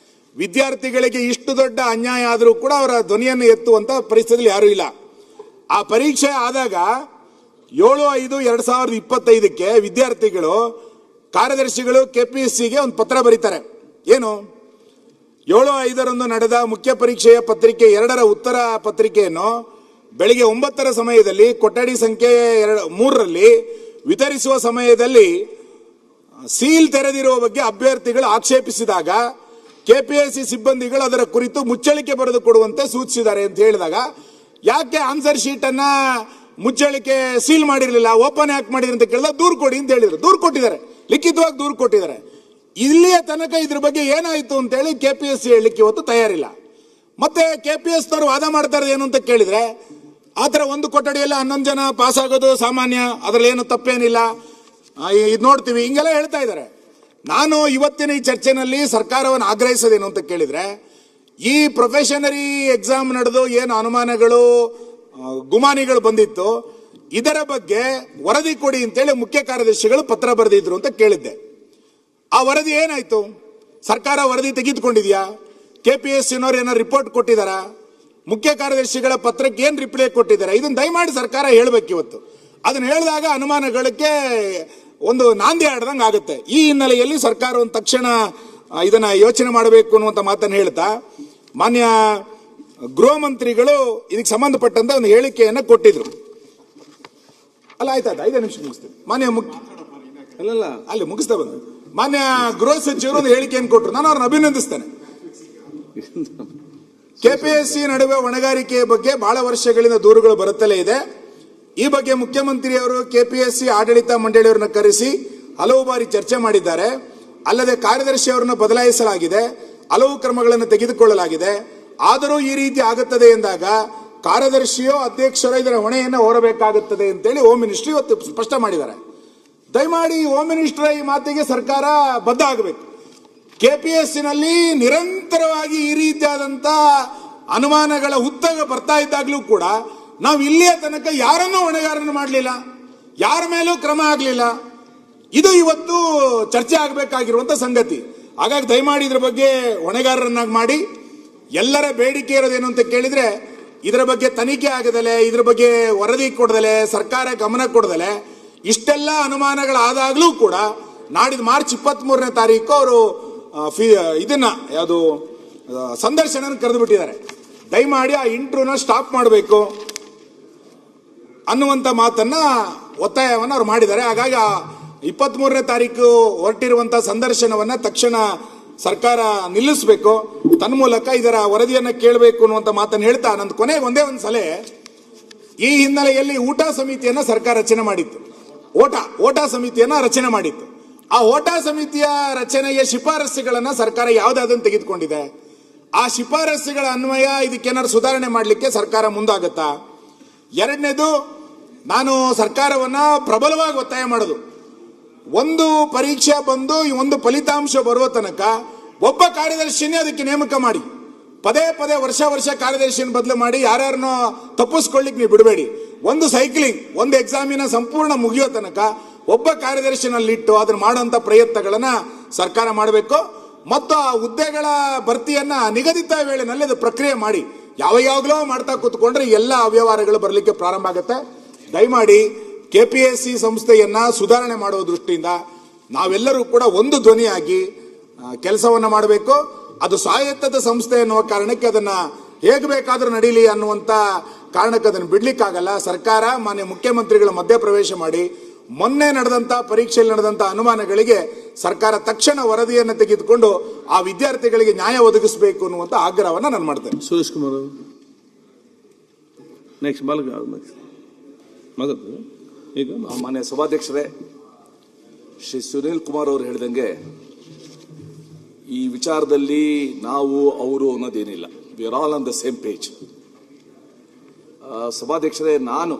ವಿದ್ಯಾರ್ಥಿಗಳಿಗೆ ಇಷ್ಟು ದೊಡ್ಡ ಅನ್ಯಾಯ ಆದರೂ ಕೂಡ ಅವರ ಧ್ವನಿಯನ್ನು ಎತ್ತುವಂತ ಪರಿಸ್ಥಿತಿಯಲ್ಲಿ ಯಾರೂ ಇಲ್ಲ. ಆ ಪರೀಕ್ಷೆ ಆದಾಗ 7/5/2025 ವಿದ್ಯಾರ್ಥಿಗಳು ಕಾರ್ಯದರ್ಶಿಗಳು KPSCಗೆ ಒಂದು ಪತ್ರ ಬರೀತಾರೆ. ಏನು 7/5 ನಡೆದ ಮುಖ್ಯ ಪರೀಕ್ಷೆಯ ಪತ್ರಿಕೆ 2ರ ಉತ್ತರ ಪತ್ರಿಕೆಯನ್ನು ಬೆಳಿಗ್ಗೆ 9 ಸಮಯದಲ್ಲಿ ಕೊಠಡಿ ಸಂಖ್ಯೆ 3ರಲ್ಲಿ ವಿತರಿಸುವ ಸಮಯದಲ್ಲಿ ಸೀಲ್ ತೆರೆದಿರುವ ಬಗ್ಗೆ ಅಭ್ಯರ್ಥಿಗಳು ಆಕ್ಷೇಪಿಸಿದಾಗ ಕೆಪಿಎಸ್ಸಿ ಸಿಬ್ಬಂದಿಗಳು ಅದರ ಕುರಿತು ಮುಚ್ಚಳಿಕೆ ಬರೆದು ಕೊಡುವಂತೆ ಸೂಚಿಸಿದ್ದಾರೆ ಅಂತ ಹೇಳಿದಾಗ ಯಾಕೆ ಆನ್ಸರ್ ಶೀಟ್ ಅನ್ನ ಮುಚ್ಚಳಿಕೆ ಸೀಲ್ ಮಾಡಿರಲಿಲ್ಲ, ಓಪನ್ ಯಾಕೆ ಮಾಡಿದ್ರಿ ಅಂತ ಕೇಳಿದಾಗ ದೂರು ಕೊಡಿ ಅಂತ ಹೇಳಿದ್ರು. ದೂರು ಕೊಟ್ಟಿದ್ದಾರೆ, ಲಿಖಿತವಾಗಿ ದೂರು ಕೊಟ್ಟಿದ್ದಾರೆ. ಇಲ್ಲಿಯ ತನಕ ಇದ್ರ ಬಗ್ಗೆ ಏನಾಯಿತು ಅಂತೇಳಿ ಕೆಪಿಎಸ್ಸಿ ಹೇಳಲಿಕ್ಕೆ ಇವತ್ತು ತಯಾರಿಲ್ಲ. ಮತ್ತೆ ಕೆಪಿಎಸ್ ನವರು ವಾದ ಮಾಡ್ತಾ ಇರೋದು ಏನು ಅಂತ ಕೇಳಿದ್ರೆ, ಆತರ ಒಂದು ಕೊಠಡಿಯಲ್ಲಿ 11 ಜನ ಪಾಸ್ ಆಗೋದು ಸಾಮಾನ್ಯ, ಅದರಲ್ಲಿ ಏನು ತಪ್ಪೇನಿಲ್ಲ, ಇದು ನೋಡ್ತೀವಿ, ಹಿಂಗೆಲ್ಲ ಹೇಳ್ತಾ ಇದ್ದಾರೆ. ನಾನು ಇವತ್ತಿನ ಈ ಚರ್ಚೆನಲ್ಲಿ ಸರ್ಕಾರವನ್ನು ಆಗ್ರಹಿಸೋದೇನು ಅಂತ ಕೇಳಿದ್ರೆ, ಈ ಪ್ರೊಫೆಷನರಿ ಎಕ್ಸಾಮ್ ನಡೆದು ಏನು ಅನುಮಾನಗಳು ಗುಮಾನಿಗಳು ಬಂದಿತ್ತು, ಇದರ ಬಗ್ಗೆ ವರದಿ ಕೊಡಿ ಅಂತೇಳಿ ಮುಖ್ಯ ಕಾರ್ಯದರ್ಶಿಗಳು ಪತ್ರ ಬರೆದಿದ್ರು ಅಂತ ಕೇಳಿದ್ದೆ. ಆ ವರದಿ ಏನಾಯ್ತು? ಸರ್ಕಾರ ವರದಿ ತೆಗೆದುಕೊಂಡಿದ್ಯಾ? ಕೆಪಿಎಸ್ಸಿನವ್ರು ಏನಾರು ರಿಪೋರ್ಟ್ ಕೊಟ್ಟಿದಾರ? ಮುಖ್ಯ ಕಾರ್ಯದರ್ಶಿಗಳ ಪತ್ರಕ್ಕೆ ಏನ್ ರಿಪ್ಲೈ ಕೊಟ್ಟಿದ್ದಾರೆ? ಇದನ್ನ ದಯಮಾಡಿ ಸರ್ಕಾರ ಹೇಳ್ಬೇಕು ಇವತ್ತು. ಅದನ್ನ ಹೇಳಿದಾಗ ಅನುಮಾನಗಳಿಗೆ ಒಂದು ನಾಂದಿ ಆಡ್ದಂಗೆ ಆಗುತ್ತೆ. ಈ ಹಿನ್ನೆಲೆಯಲ್ಲಿ ಸರ್ಕಾರ ಒಂದು ತಕ್ಷಣ ಇದನ್ನ ಯೋಚನೆ ಮಾಡಬೇಕು ಅನ್ನುವಂತ ಮಾತನ್ನು ಹೇಳ್ತಾ, ಮಾನ್ಯ ಗೃಹ ಮಂತ್ರಿಗಳು ಇದಕ್ಕೆ ಸಂಬಂಧಪಟ್ಟಂತ ಒಂದು ಹೇಳಿಕೆಯನ್ನ ಕೊಟ್ಟಿದ್ರು. ಅಲ್ಲ, ಆಯ್ತಾ? 5 ನಿಮಿಷ ಮುಗಿಸ್ತೇನೆ. ಮಾನ್ಯ ಅಲ್ಲಿ ಮುಗಿಸ್ತಾ ಬಂದ ಮಾನ್ಯ ಗೃಹ ಸಚಿವರು ಒಂದು ಹೇಳಿಕೆಯನ್ನು ಕೊಟ್ಟರು. ನಾನು ಅವ್ರನ್ನ ಅಭಿನಂದಿಸ್ತೇನೆ. ಕೆಪಿಎಸ್ಸಿ ನಡುವೆ ಹೊಣೆಗಾರಿಕೆಯ ಬಗ್ಗೆ ಬಹಳ ವರ್ಷಗಳಿಂದ ದೂರುಗಳು ಬರುತ್ತಲೇ ಇದೆ. ಈ ಬಗ್ಗೆ ಮುಖ್ಯಮಂತ್ರಿಯವರು ಕೆಪಿಎಸ್ಸಿ ಆಡಳಿತ ಮಂಡಳಿಯವರನ್ನ ಕರೆಸಿ ಹಲವು ಬಾರಿ ಚರ್ಚೆ ಮಾಡಿದ್ದಾರೆ. ಅಲ್ಲದೆ ಕಾರ್ಯದರ್ಶಿ ಅವರನ್ನು ಬದಲಾಯಿಸಲಾಗಿದೆ, ಹಲವು ಕ್ರಮಗಳನ್ನು ತೆಗೆದುಕೊಳ್ಳಲಾಗಿದೆ. ಆದರೂ ಈ ರೀತಿ ಆಗುತ್ತದೆ ಎಂದಾಗ ಕಾರ್ಯದರ್ಶಿಯೋ ಅಧ್ಯಕ್ಷರೋ ಇದರ ಹೊಣೆಯನ್ನು ಹೊರಬೇಕಾಗುತ್ತದೆ ಅಂತೇಳಿ ಹೋಮ್ ಮಿನಿಸ್ಟ್ರಿ ಇವತ್ತು ಸ್ಪಷ್ಟ ಮಾಡಿದ್ದಾರೆ. ದಯಮಾಡಿ ಹೋಮ್ ಮಿನಿಸ್ಟರ್ ಈ ಮಾತಿಗೆ ಸರ್ಕಾರ ಬದ್ಧ ಆಗಬೇಕು. ಕೆಪಿಎಸ್ಸಿನಲ್ಲಿ ನಿರಂತರವಾಗಿ ಈ ರೀತಿಯಾದಂತ ಅನುಮಾನಗಳ ಹುತ್ತಗ ಬರ್ತಾ ಇದ್ದಾಗಲೂ ಕೂಡ ನಾವು ಇಲ್ಲಿಯ ತನಕ ಯಾರನ್ನೂ ಹೊಣೆಗಾರನ್ನು ಮಾಡಲಿಲ್ಲ, ಯಾರ ಮೇಲೂ ಕ್ರಮ ಆಗಲಿಲ್ಲ. ಇದು ಇವತ್ತು ಚರ್ಚೆ ಆಗಬೇಕಾಗಿರುವಂತ ಸಂಗತಿ. ಹಾಗಾಗಿ ದಯಮಾಡಿ ಇದ್ರ ಬಗ್ಗೆ ಹೊಣೆಗಾರರನ್ನಾಗಿ ಮಾಡಿ. ಎಲ್ಲರ ಬೇಡಿಕೆ ಇರೋದೇನು ಅಂತ ಕೇಳಿದ್ರೆ, ಇದರ ಬಗ್ಗೆ ತನಿಖೆ ಆಗದಲೆ, ಇದ್ರ ಬಗ್ಗೆ ವರದಿ ಕೊಡದಲೆ, ಸರ್ಕಾರ ಗಮನ ಕೊಡದಲೆ, ಇಷ್ಟೆಲ್ಲ ಅನುಮಾನಗಳಾದಾಗಲೂ ಕೂಡ ನಾಡಿದ್ದು ಮಾರ್ಚ್ 23ನೇ ತಾರೀಕು ಅವರು ಇದನ್ನ ಯಾವುದು ಸಂದರ್ಶನ ಕರೆದು ಬಿಟ್ಟಿದ್ದಾರೆ. ದಯಮಾಡಿ ಆ ಇಂಟರ್ವ್ಯೂನ ಸ್ಟಾಪ್ ಮಾಡಬೇಕು ಅನ್ನುವಂತ ಮಾತನ್ನ ಒತ್ತಾಯವನ್ನ ಅವ್ರು ಮಾಡಿದ್ದಾರೆ. ಹಾಗಾಗಿ 23ನೇ ತಾರೀಕು ಹೊರಟಿರುವಂತಹ ಸಂದರ್ಶನವನ್ನ ತಕ್ಷಣ ಸರ್ಕಾರ ನಿಲ್ಲಿಸಬೇಕು, ತನ್ಮೂಲಕ ಇದರ ವರದಿಯನ್ನ ಕೇಳಬೇಕು ಅನ್ನುವಂತ ಮಾತನ್ನು ಹೇಳ್ತಾ, ನಂದು ಕೊನೆಗೆ ಒಂದೇ ಒಂದು ಸಲ ಈ ಹಿನ್ನೆಲೆಯಲ್ಲಿ ಊಟ ಸಮಿತಿಯನ್ನ ಸರ್ಕಾರ ರಚನೆ ಮಾಡಿತ್ತು. ಓಟ ಸಮಿತಿಯನ್ನ ರಚನೆ ಮಾಡಿತ್ತು. ಆ ಓಟ ಸಮಿತಿಯ ರಚನೆಯ ಶಿಫಾರಸುಗಳನ್ನ ಸರ್ಕಾರ ಯಾವುದಾದನ್ನು ತೆಗೆದುಕೊಂಡಿದೆ. ಆ ಶಿಫಾರಸುಗಳ ಅನ್ವಯ ಇದಕ್ಕೇನಾದ್ರು ಸುಧಾರಣೆ ಮಾಡಲಿಕ್ಕೆ ಸರ್ಕಾರ ಮುಂದಾಗತ್ತಾ? ಎರಡನೇದು, ನಾನು ಸರ್ಕಾರವನ್ನ ಪ್ರಬಲವಾಗಿ ಒತ್ತಾಯ ಮಾಡೋದು, ಒಂದು ಪರೀಕ್ಷೆ ಬಂದು ಒಂದು ಫಲಿತಾಂಶ ಬರುವ ತನಕ ಒಬ್ಬ ಕಾರ್ಯದರ್ಶಿನೇ ಅದಕ್ಕೆ ನೇಮಕ ಮಾಡಿ. ಪದೇ ಪದೇ ವರ್ಷ ಕಾರ್ಯದರ್ಶಿಯನ್ನು ಬದಲು ಮಾಡಿ ಯಾರ್ಯಾರನ್ನೋ ತಪ್ಪಿಸ್ಕೊಳ್ಳಿಕ್ಕೆ ನೀವು ಬಿಡಬೇಡಿ. ಒಂದು ಸೈಕ್ಲಿಂಗ್, ಒಂದು ಎಕ್ಸಾಮಿನ ಸಂಪೂರ್ಣ ಮುಗಿಯೋ ತನಕ ಒಬ್ಬ ಕಾರ್ಯದರ್ಶಿನಲ್ಲಿಟ್ಟು ಅದನ್ನ ಮಾಡುವಂತ ಪ್ರಯತ್ನಗಳನ್ನ ಸರ್ಕಾರ ಮಾಡಬೇಕು. ಮತ್ತು ಆ ಹುದ್ದೆಗಳ ಭರ್ತಿಯನ್ನ ನಿಗದಿತ ವೇಳೆನಲ್ಲಿ ಅದು ಪ್ರಕ್ರಿಯೆ ಮಾಡಿ. ಯಾವಾಗಲೂ ಮಾಡ್ತಾ ಕೂತ್ಕೊಂಡ್ರೆ ಎಲ್ಲ ಅವ್ಯವಹಾರಗಳು ಬರಲಿಕ್ಕೆ ಪ್ರಾರಂಭ ಆಗುತ್ತೆ. ದಯಮಾಡಿ ಕೆಪಿಎಸ್ಸಿ ಸಂಸ್ಥೆಯನ್ನ ಸುಧಾರಣೆ ಮಾಡುವ ದೃಷ್ಟಿಯಿಂದ ನಾವೆಲ್ಲರೂ ಕೂಡ ಒಂದು ಧ್ವನಿಯಾಗಿ ಕೆಲಸವನ್ನ ಮಾಡಬೇಕು. ಅದು ಸ್ವಾಯತ್ತದ ಸಂಸ್ಥೆ ಎನ್ನುವ ಕಾರಣಕ್ಕೆ ಅದನ್ನ ಹೇಗೆ ಬೇಕಾದ್ರೂ ನಡೀಲಿ ಅನ್ನುವಂತ ಕಾರಣಕ್ಕೆ ಅದನ್ನು ಬಿಡ್ಲಿಕ್ಕಾಗಲ್ಲ. ಸರ್ಕಾರ ಮಾನ್ಯ ಮುಖ್ಯಮಂತ್ರಿಗಳ ಮಧ್ಯಪ್ರವೇಶ ಮಾಡಿ ಮೊನ್ನೆ ನಡೆದಂತ ಪರೀಕ್ಷೆಯಲ್ಲಿ ನಡೆದಂತ ಅನುಮಾನಗಳಿಗೆ ಸರ್ಕಾರ ತಕ್ಷಣ ವರದಿಯನ್ನು ತೆಗೆದುಕೊಂಡು ಆ ವಿದ್ಯಾರ್ಥಿಗಳಿಗೆ ನ್ಯಾಯ ಒದಗಿಸಬೇಕು ಅನ್ನುವಂತ ಆಗ್ರಹವನ್ನ ನಾನು ಮಾಡ್ತೇನೆ. ಸುರೇಶ್ ಕುಮಾರ್ ನೆಕ್ಸ್ಟ್ ಈಗ ಮಾನ್ಯ ಸಭಾಧ್ಯಕ್ಷರೇ, ಶ್ರೀ ಸುನೀಲ್ ಕುಮಾರ್ ಅವರು ಹೇಳಿದಂಗೆ ಈ ವಿಚಾರದಲ್ಲಿ ನಾವು ಅವರು ಅನ್ನೋದೇನಿಲ್ಲ, we are all on the same page. ಸಭಾಧ್ಯಕ್ಷರೇ, ನಾನು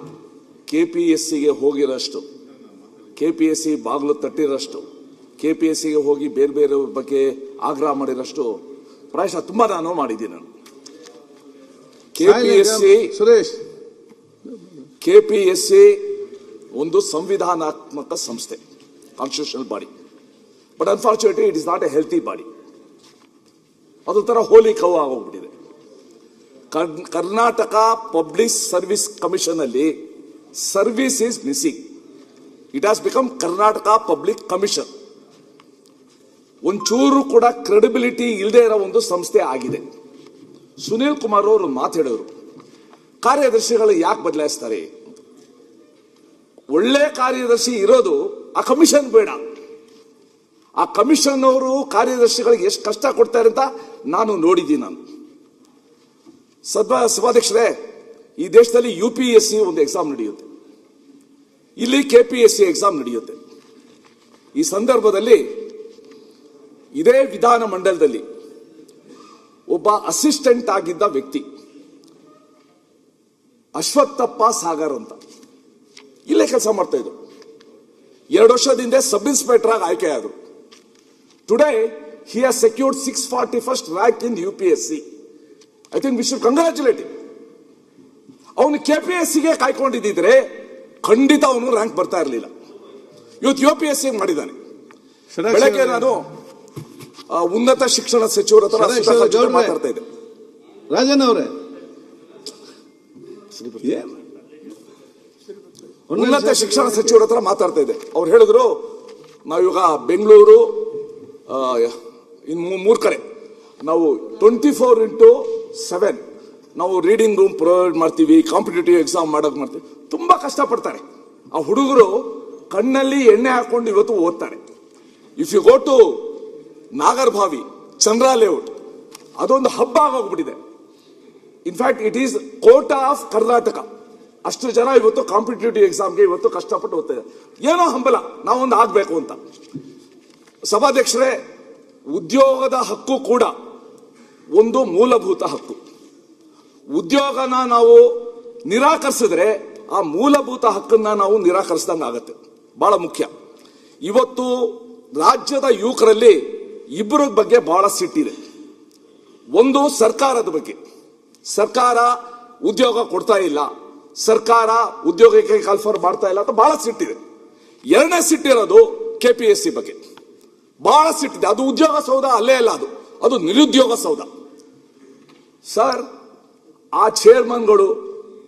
ಕೆಪಿಎಸ್ಸಿಗೆ ಹೋಗಿರೋಷ್ಟು, ಕೆಪಿಎಸ್ಸಿ ಬಾಗಿಲು ತಟ್ಟಿರೋಷ್ಟು, ಕೆಪಿಎಸ್ಸಿಗೆ ಹೋಗಿ ಬೇರೆ ಬೇರೆ ಬಗ್ಗೆ ಆಗ್ರಹ ಮಾಡಿರೋಷ್ಟು ಪ್ರಾಯಶಃ ತುಂಬಾ ನಾನು ಮಾಡಿದ್ದೀನಿ. ನಾನು ಕೆಪಿಎಸ್ಸಿ ಒಂದು ಸಂವಿಧಾನಾತ್ಮಕ ಸಂಸ್ಥೆ, constitutional body. But unfortunately it is not a healthy body. ಅದು ತರ ಹೋಲಿ ಕವ್ ಆಗೋಗ್ಬಿಟ್ಟಿದೆ. ಕರ್ನಾಟಕ ಪಬ್ಲಿಕ್ ಸರ್ವಿಸ್ ಕಮಿಷನ್ ಅಲ್ಲಿ service is missing. It has become Karnataka public commission. ಒಂಚೂರು ಕೂಡ ಕ್ರೆಡಿಬಿಲಿಟಿ ಇಲ್ಲದೆ ಇರೋ ಒಂದು ಸಂಸ್ಥೆ ಆಗಿದೆ. ಸುನೀಲ್ ಕುಮಾರ್ ಅವರು ಮಾತಾಡೋರು, ಕಾರ್ಯದರ್ಶಿಗಳು ಯಾಕೆ ಬದಲಾಯಿಸ್ತಾರೆ? ಒಳ್ಳೆ ಕಾರ್ಯದರ್ಶಿ ಇರೋದು ಆ ಕಮಿಷನ್ ಬೇಡ. ಆ ಕಮಿಷನ್ ಅವರು ಕಾರ್ಯದರ್ಶಿಗಳಿಗೆ ಎಷ್ಟು ಕಷ್ಟ ಕೊಡ್ತಾರೆ ಅಂತ ನಾನು ನೋಡಿದ್ದೀನಿ. ನಾನು ಸಭಾಧ್ಯಕ್ಷರೇ, ಈ ದೇಶದಲ್ಲಿ UPSC ಒಂದು ಎಕ್ಸಾಮ್ ನಡೆಯುತ್ತೆ, ಇಲ್ಲಿ KPSC ಎಕ್ಸಾಮ್ ನಡೆಯುತ್ತೆ. ಈ ಸಂದರ್ಭದಲ್ಲಿ ಇದೇ ವಿಧಾನ ಮಂಡಲದಲ್ಲಿ ಒಬ್ಬ ಅಸಿಸ್ಟೆಂಟ್ ಆಗಿದ್ದ ವ್ಯಕ್ತಿ ಅಶ್ವತ್ಥಪ್ಪ ಸಾಗರ್ ಅಂತ ಇಲ್ಲೇ ಕೆಲಸ ಮಾಡ್ತಾ ಇದ್ರು. 2 ವರ್ಷದಿಂದ ಸಬ್ ಇನ್ಸ್ಪೆಕ್ಟರ್ ಆಗಿ ಆಯ್ಕೆ ಆದರು. Today he has secured 641st rank in UPSC. I think we should congratulate him. ಅವನು KPSCಗೆ ಕಾಯ್ಕೊಂಡಿದ್ದಿದ್ರೆ ಖಂಡಿತ ಅವನು ರ್ಯಾಂಕ್ ಬರ್ತಾ ಇರಲಿಲ್ಲ. ಇವತ್ತು UPSC ಮಾಡಿದ್ದಾನೆ. ಬೆಳಗ್ಗೆ ನಾನು ಉನ್ನತ ಶಿಕ್ಷಣ ಸಚಿವರ ಹತ್ರ ಮಾತಾಡ್ತಾ ಇದ್ದೆ. ರಾಜನ್ ಅವರೇ, ಉನ್ನತ ಶಿಕ್ಷಣ ಸಚಿವರ ಹತ್ರ ಮಾತಾಡ್ತಾ ಇದ್ದೆ. ಅವ್ರು ಹೇಳಿದ್ರು, ನಾವಿವಾಗ ಬೆಂಗಳೂರು ಇನ್ನು 3 ಕಡೆ ನಾವು 24x7 ನಾವು ರೀಡಿಂಗ್ ರೂಮ್ ಪ್ರೊವೈಡ್ ಮಾಡ್ತೀವಿ, ಕಾಂಪಿಟೇಟಿವ್ ಎಕ್ಸಾಮ್ ಮಾಡೋಕೆ ಮಾಡ್ತೀವಿ. ತುಂಬಾ ಕಷ್ಟಪಡ್ತಾರೆ ಆ ಹುಡುಗರು, ಕಣ್ಣಲ್ಲಿ ಎಣ್ಣೆ ಹಾಕೊಂಡು ಇವತ್ತು ಓದ್ತಾರೆ. If you go to Nagarabhavi, Chandra layout, ಅದೊಂದು ಹಬ್ಬ ಆಗೋಗ್ಬಿಟ್ಟಿದೆ. In fact it is Kota of Karnataka. ಅಷ್ಟು ಜನ ಇವತ್ತು ಕಾಂಪಿಟೇಟಿವ್ ಎಕ್ಸಾಮ್ಗೆ ಇವತ್ತು ಕಷ್ಟಪಟ್ಟು ಓದ್ತಾರೆ. ಏನೋ ಹಂಬಲ, ನಾವೊಂದು ಆಗ್ಬೇಕು ಅಂತ. ಸಭಾಧ್ಯಕ್ಷರೇ, ಉದ್ಯೋಗದ ಹಕ್ಕು ಕೂಡ ಒಂದು ಮೂಲಭೂತ ಹಕ್ಕು. ಉದ್ಯೋಗನ ನಾವು ನಿರಾಕರಿಸಿದ್ರೆ ಆ ಮೂಲಭೂತ ಹಕ್ಕನ್ನ ನಾವು ನಿರಾಕರಿಸಿದಂಗೆ ಆಗುತ್ತೆ. ಬಹಳ ಮುಖ್ಯ. ಇವತ್ತು ರಾಜ್ಯದ ಯುವಕರಲ್ಲಿ ಇಬ್ಬರ ಬಗ್ಗೆ ಬಹಳ ಸಿಟ್ಟಿದೆ. ಒಂದು ಸರ್ಕಾರದ ಬಗ್ಗೆ, ಸರ್ಕಾರ ಉದ್ಯೋಗ ಕೊಡ್ತಾ ಇಲ್ಲ, ಸರ್ಕಾರ ಉದ್ಯೋಗಕ್ಕೆ ಕಾಲ್ಫರ್ ಮಾಡ್ತಾ ಇಲ್ಲ ಅಂತ ಬಹಳ ಸಿಟ್ಟಿದೆ. ಎರಡನೇ ಸಿಟ್ಟಿರೋದು KPSC ಬಗ್ಗೆ ಬಹಳ ಸಿಟ್ಟಿದೆ. ಅದು ಉದ್ಯೋಗ ಸೌಧ ಅಲ್ಲೇ ಅಲ್ಲ, ಅದು ನಿರುದ್ಯೋಗ ಸೌಧ. ಸರ್, ಆ ಚೇರ್ಮನ್ಗಳು,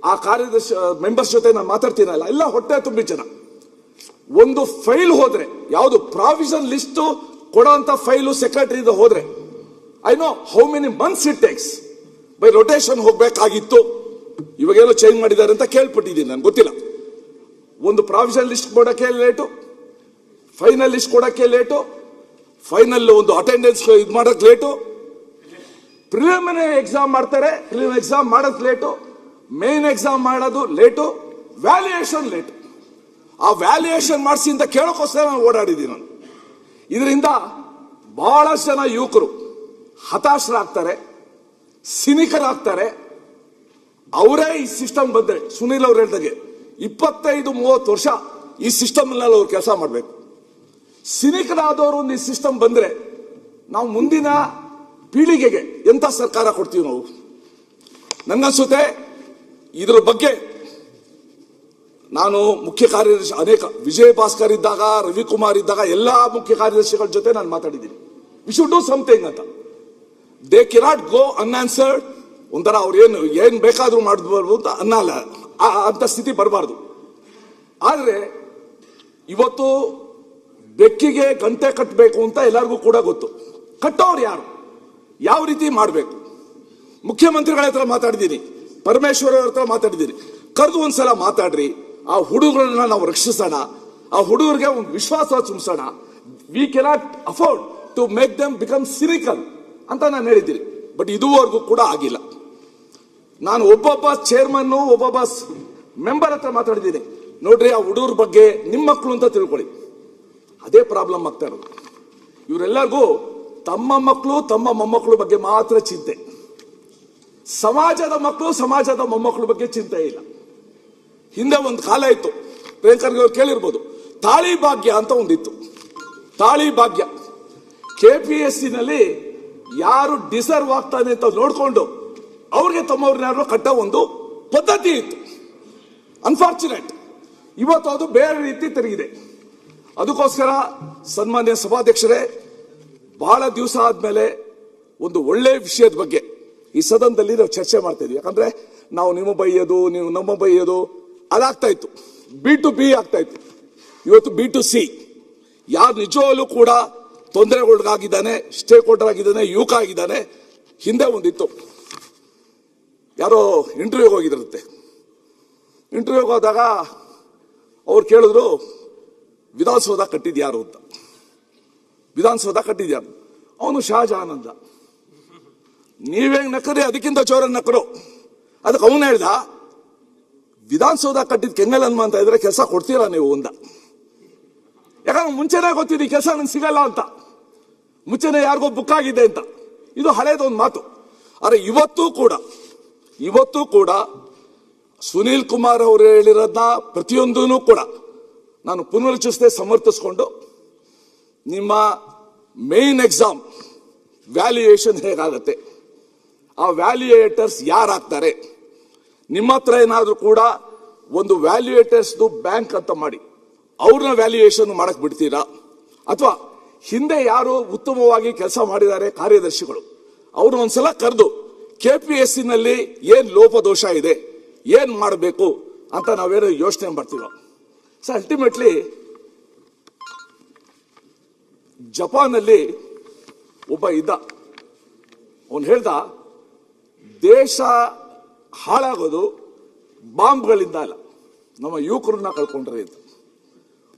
ಆ ಕಾರ್ಯದರ್ಶಿ ಮೆಂಬರ್ಸ್ ಜೊತೆ ನಾನು ಮಾತಾಡ್ತೀನಲ್ಲ, ಎಲ್ಲ ಹೊಟ್ಟೆ ತುಂಬಿ ಜನ. ಒಂದು ಫೈಲ್ ಹೋದ್ರೆ, ಯಾವುದು ಪ್ರಾವಿಷನ್ ಲಿಸ್ಟ್ ಕೊಡೋಂತ ಫೈಲು ಸೆಕ್ರೆಟರಿ ಹೋದ್ರೆ, I know how many months it takes. By rotation ಹೋಗ್ಬೇಕಾಗಿತ್ತು, ಇವಾಗೇನೋ ಚೇಂಜ್ ಮಾಡಿದ್ದಾರೆ ಅಂತ ಕೇಳ್ಪಟ್ಟಿದ್ದೀನಿ, ನನ್ಗೆ ಗೊತ್ತಿಲ್ಲ. ಒಂದು ಪ್ರಾವಿಷನ್ ಲಿಸ್ಟ್ ಕೊಡಕ್ಕೆ ಲೇಟು, ಫೈನಲ್ ಲಿಸ್ಟ್ ಕೊಡಕ್ಕೆ ಲೇಟು, ಫೈನಲ್ ಒಂದು ಅಟೆಂಡೆನ್ಸ್ ಇದು ಮಾಡೋಕೆ ಲೇಟು, ಪ್ರಿಲಿಮಿನರಿ ಎಕ್ಸಾಮ್ ಮಾಡ್ತಾರೆ, ಪ್ರಿಲಿಮಿನರಿ ಎಕ್ಸಾಮ್ ಮಾಡೋದು ಲೇಟು, ಮೇನ್ ಎಕ್ಸಾಮ್ ಮಾಡೋದು ಲೇಟು, ವ್ಯಾಲ್ಯೂಯೇಷನ್ ಲೇಟು. ಆ ವ್ಯಾಲ್ಯೂಯೇಷನ್ ಮಾಡಿಸಿ ಅಂತ ಕೇಳೋಕ್ಕೋಸ್ಕರ ನಾನು ಓಡಾಡಿದ್ದೀನಿ ನಾನು. ಇದರಿಂದ ಬಹಳಷ್ಟು ಜನ ಯುವಕರು ಹತಾಶರಾಗ್ತಾರೆ, ಸಿನಿಕರಾಗ್ತಾರೆ. ಅವರೇ ಈ ಸಿಸ್ಟಮ್ ಬಂದ್ರೆ, ಸುನೀಲ್ ಅವ್ರು ಹೇಳ್ದಾಗೆ 25-30 ವರ್ಷ ಈ ಸಿಸ್ಟಮ್ ನಲ್ಲಿ ಅವ್ರು ಕೆಲಸ ಮಾಡಬೇಕು. ಸಿನಿಕರಾದವರು ಒಂದು ಈ ಸಿಸ್ಟಮ್ ಬಂದ್ರೆ ನಾವು ಮುಂದಿನ ಪೀಳಿಗೆಗೆ ಎಂತ ಸರ್ಕಾರ ಕೊಡ್ತೀವಿ ನಾವು? ನನ್ಗನ್ಸುತ್ತೆ ಇದರ ಬಗ್ಗೆ ನಾನು ಮುಖ್ಯ ಕಾರ್ಯದರ್ಶಿ ಅನೇಕ ವಿಜಯ್ ಭಾಸ್ಕರ್ ಇದ್ದಾಗ, ರವಿಕುಮಾರ್ ಇದ್ದಾಗ ಎಲ್ಲಾ ಮುಖ್ಯ ಕಾರ್ಯದರ್ಶಿಗಳ ಜೊತೆ ನಾನು ಮಾತಾಡಿದ್ದೀನಿ. ವಿ ಶುಡ್ ಡೂ ಸಮಥಿಂಗ್ ಅಂತ. They cannot go unanswered. ಒಂಥರ ಅವ್ರು ಏನ್ ಬೇಕಾದ್ರೂ ಮಾಡಬಹುದು ಅಂತ ಅನ್ನಲ್ಲ, ಅಂತ ಸ್ಥಿತಿ ಬರಬಾರ್ದು. ಆದ್ರೆ ಇವತ್ತು ಬೆಕ್ಕಿಗೆ ಗಂಟೆ ಕಟ್ಟಬೇಕು ಅಂತ ಎಲ್ಲರಿಗೂ ಕೂಡ ಗೊತ್ತು. ಕಟ್ಟೋರು ಯಾರು, ಯಾವ ರೀತಿ ಮಾಡಬೇಕು? ಮುಖ್ಯಮಂತ್ರಿಗಳ ಹತ್ರ ಮಾತಾಡಿದ್ದೀನಿ, ಪರಮೇಶ್ವರ್ ಅವ್ರ ಹತ್ರ ಮಾತಾಡಿದ್ದೀನಿ. ಕರೆದು ಒಂದ್ಸಲ ಮಾತಾಡ್ರಿ, ಆ ಹುಡುಗರನ್ನ ನಾವು ರಕ್ಷಿಸೋಣ, ಆ ಹುಡುಗರಿಗೆ ಒಂದು ವಿಶ್ವಾಸ ತುಂಬಿಸೋಣ. We cannot afford to make them become cynical ಅಂತ ನಾನು ಹೇಳಿದ್ದೀನಿ. ಬಟ್ ಇದುವರೆಗೂ ಕೂಡ ಆಗಿಲ್ಲ. ನಾನು ಒಬ್ಬೊಬ್ಬ ಚೇರ್ಮನ್, ಒಬ್ಬೊಬ್ಬ ಮೆಂಬರ್ ಹತ್ರ ಮಾತಾಡಿದ್ದೀನಿ. ನೋಡ್ರಿ, ಆ ಹುಡುಗರ ಬಗ್ಗೆ ನಿಮ್ಮ ಮಕ್ಕಳು ಅಂತ ತಿಳ್ಕೊಳ್ಳಿ. ಅದೇ ಪ್ರಾಬ್ಲಮ್ ಆಗ್ತಾ ಇರೋದು. ಇವರೆಲ್ಲರಿಗೂ ತಮ್ಮ ಮಕ್ಕಳು, ತಮ್ಮ ಮೊಮ್ಮಕ್ಕಳು ಬಗ್ಗೆ ಮಾತ್ರ ಚಿಂತೆ. ಸಮಾಜದ ಮಕ್ಕಳು, ಸಮಾಜದ ಮೊಮ್ಮಕ್ಕಳ ಬಗ್ಗೆ ಚಿಂತೆ ಇಲ್ಲ. ಹಿಂದೆ ಒಂದು ಕಾಲ ಇತ್ತು, ಪ್ರಿಯಾಂಕರ್ಗೆ ಕೇಳಿರ್ಬೋದು, ತಾಳಿ ಭಾಗ್ಯ ಅಂತ ಒಂದಿತ್ತು. ತಾಳಿ ಭಾಗ್ಯ KPSC ನಲ್ಲಿ ಯಾರು ಡಿಸರ್ವ್ ಆಗ್ತಾನೆ ಅಂತ ನೋಡ್ಕೊಂಡು ಅವ್ರಿಗೆ ತಮ್ಮವ್ರನ್ನ ಕಟ್ಟೋ ಒಂದು ಪದ್ಧತಿ ಇತ್ತು. ಅನ್ಫಾರ್ಚುನೇಟ್, ಇವತ್ತು ಅದು ಬೇರೆ ರೀತಿ ತಿರುಗಿದೆ. ಅದಕ್ಕೋಸ್ಕರ ಸನ್ಮಾನ್ಯ ಸಭಾಧ್ಯಕ್ಷರೇ, ಬಹಳ ದಿವಸ ಆದ್ಮೇಲೆ ಒಂದು ಒಳ್ಳೆ ವಿಷಯದ ಬಗ್ಗೆ ಈ ಸದನದಲ್ಲಿ ನಾವು ಚರ್ಚೆ ಮಾಡ್ತಾ ಇದೀವಿ. ಯಾಕಂದ್ರೆ ನಾವು ನಿಮ್ಮ ಬೈಯೋದು, ನೀವು ನಮ್ಮ ಬೈಯೋದು ಅದಾಗ್ತಾ ಇತ್ತು. B to B ಆಗ್ತಾ ಇತ್ತು. ಇವತ್ತು B to C. ಯಾರು ನಿಜವಾಗ್ಲೂ ಕೂಡ ತೊಂದರೆಗೊಳಗಾಗಿದ್ದಾನೆ, ಸ್ಟೇಕ್ ಹೋಲ್ಡರ್ ಆಗಿದ್ದಾನೆ, ಯುವಕ ಆಗಿದ್ದಾನೆ. ಹಿಂದೆ ಒಂದಿತ್ತು, ಯಾರೋ ಇಂಟರ್ವ್ಯೂಗೆ ಹೋಗಿದ್ರಂತೆ. ಇಂಟರ್ವ್ಯೂಗೆ ಹೋದಾಗ ಅವ್ರು ಕೇಳಿದ್ರು, ವಿಧಾನಸೌಧ ಕಟ್ಟಿದ್ಯಾರು ಅಂತ. ವಿಧಾನಸೌಧ ಕಟ್ಟಿದ್ಯಾರು? ಅವನು ಶಹಜಹಾನ್ ಅಂದ. ನೀವೇಂಗ್ ನಕ್ಕರಿ, ಅದಕ್ಕಿಂತ ಜೋರಾಗಿ ನಕ್ಕರು. ಅದಕ್ಕೆ ಅವನು ಹೇಳ್ದ, ವಿಧಾನಸೌಧ ಕಟ್ಟಿದ್ ಕೆಂಗಲ್ ಹನುಮಂತ ಇದ್ರೆ ಕೆಲಸ ಕೊಡ್ತೀರಾ ನೀವು ಅಂದ. ಯಾಕಂದ್ರೆ ಮುಂಚೆನೇ ಗೊತ್ತಿದೆ ಕೆಲಸ ನಂಗೆ ಸಿಗಲ್ಲ ಅಂತ, ಮುಂಚೆನೆ ಯಾರಿಗೋ ಬುಕ್ ಆಗಿದೆ ಅಂತ. ಇದು ಹಳೇದೊಂದು ಮಾತು. ಆದ್ರೆ ಇವತ್ತು ಕೂಡ ಸುನೀಲ್ ಕುಮಾರ್ ಅವರು ಹೇಳಿರೋದನ್ನ ಪ್ರತಿಯೊಂದೂ ಕೂಡ ನಾನು ಪುನರುಚ್ಚರಿಸದೆ ಸಮರ್ಥಿಸ್ಕೊಂಡು, ನಿಮ್ಮ ಮೇನ್ ಎಕ್ಸಾಮ್ ವ್ಯಾಲ್ಯೂಯೇಷನ್ ಹೇಗಾಗತ್ತೆ, ಆ ವ್ಯಾಲ್ಯೂಯೇಟರ್ಸ್ ಯಾರಾಗ್ತಾರೆ, ನಿಮ್ಮ ಹತ್ರ ಏನಾದ್ರೂ ಕೂಡ ಒಂದು ವ್ಯಾಲ್ಯೂಯೇಟರ್ಸ್ ಬ್ಯಾಂಕ್ ಅಂತ ಮಾಡಿ ಅವ್ರನ್ನ ವ್ಯಾಲ್ಯೂಯೇಷನ್ ಮಾಡಕ್ ಬಿಡ್ತೀರಾ, ಅಥವಾ ಹಿಂದೆ ಯಾರು ಉತ್ತಮವಾಗಿ ಕೆಲಸ ಮಾಡಿದ್ದಾರೆ ಕಾರ್ಯದರ್ಶಿಗಳು ಅವ್ರನ್ನ ಒಂದ್ಸಲ ಕರೆದು KPSC ನಲ್ಲಿ ಏನ್ ಲೋಪದೋಷ ಇದೆ, ಏನ್ ಮಾಡಬೇಕು ಅಂತ ನಾವೇನೋ ಯೋಚನೆ ಮಾಡ್ತೀವ. ಸೊ ಅಲ್ಟಿಮೇಟ್ಲಿ ಜಪಾನಲ್ಲಿ ಒಬ್ಬ ಇದ್ದ, ಅವನು ಹೇಳ್ದ, ದೇಶ ಹಾಳಾಗೋದು ಬಾಂಬ್ಗಳಿಂದ ಅಲ್ಲ, ನಮ್ಮ ಯುವಕರನ್ನ ಕಳ್ಕೊಂಡ್ರೆ ಅಂತ.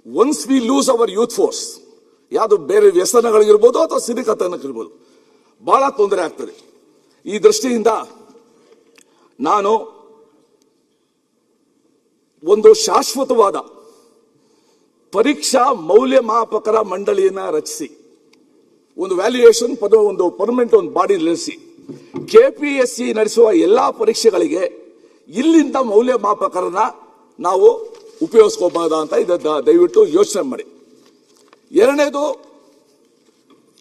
Once we lose hour youth force, ಯಾವುದು ಬೇರೆ ವ್ಯಸನಗಳಿಗಿರ್ಬೋದು ಅಥವಾ ಸಿರಿಕತನಕ್ಕಿರ್ಬೋದು, ಬಹಳ ತೊಂದರೆ ಆಗ್ತದೆ. ಈ ದೃಷ್ಟಿಯಿಂದ ನಾನು ಒಂದು ಶಾಶ್ವತವಾದ ಪರೀಕ್ಷಾ ಮೌಲ್ಯಮಾಪಕರ ಮಂಡಳಿಯನ್ನ ರಚಿಸಿ, ಒಂದು ವ್ಯಾಲ್ಯೂಯೇಷನ್ ಒಂದು ಪರ್ಮನೆಂಟ್ ಒಂದು ಬಾಡಿ ನಡೆಸಿ, KPSC ನಡೆಸುವ ಎಲ್ಲಾ ಪರೀಕ್ಷೆಗಳಿಗೆ ಇಲ್ಲಿಂದ ಮೌಲ್ಯಮಾಪಕರನ್ನ ನಾವು ಉಪಯೋಗಿಸ್ಕೋಬಹುದಾ ಅಂತ ದಯವಿಟ್ಟು ಯೋಚನೆ ಮಾಡಿ. ಎರಡನೇದು,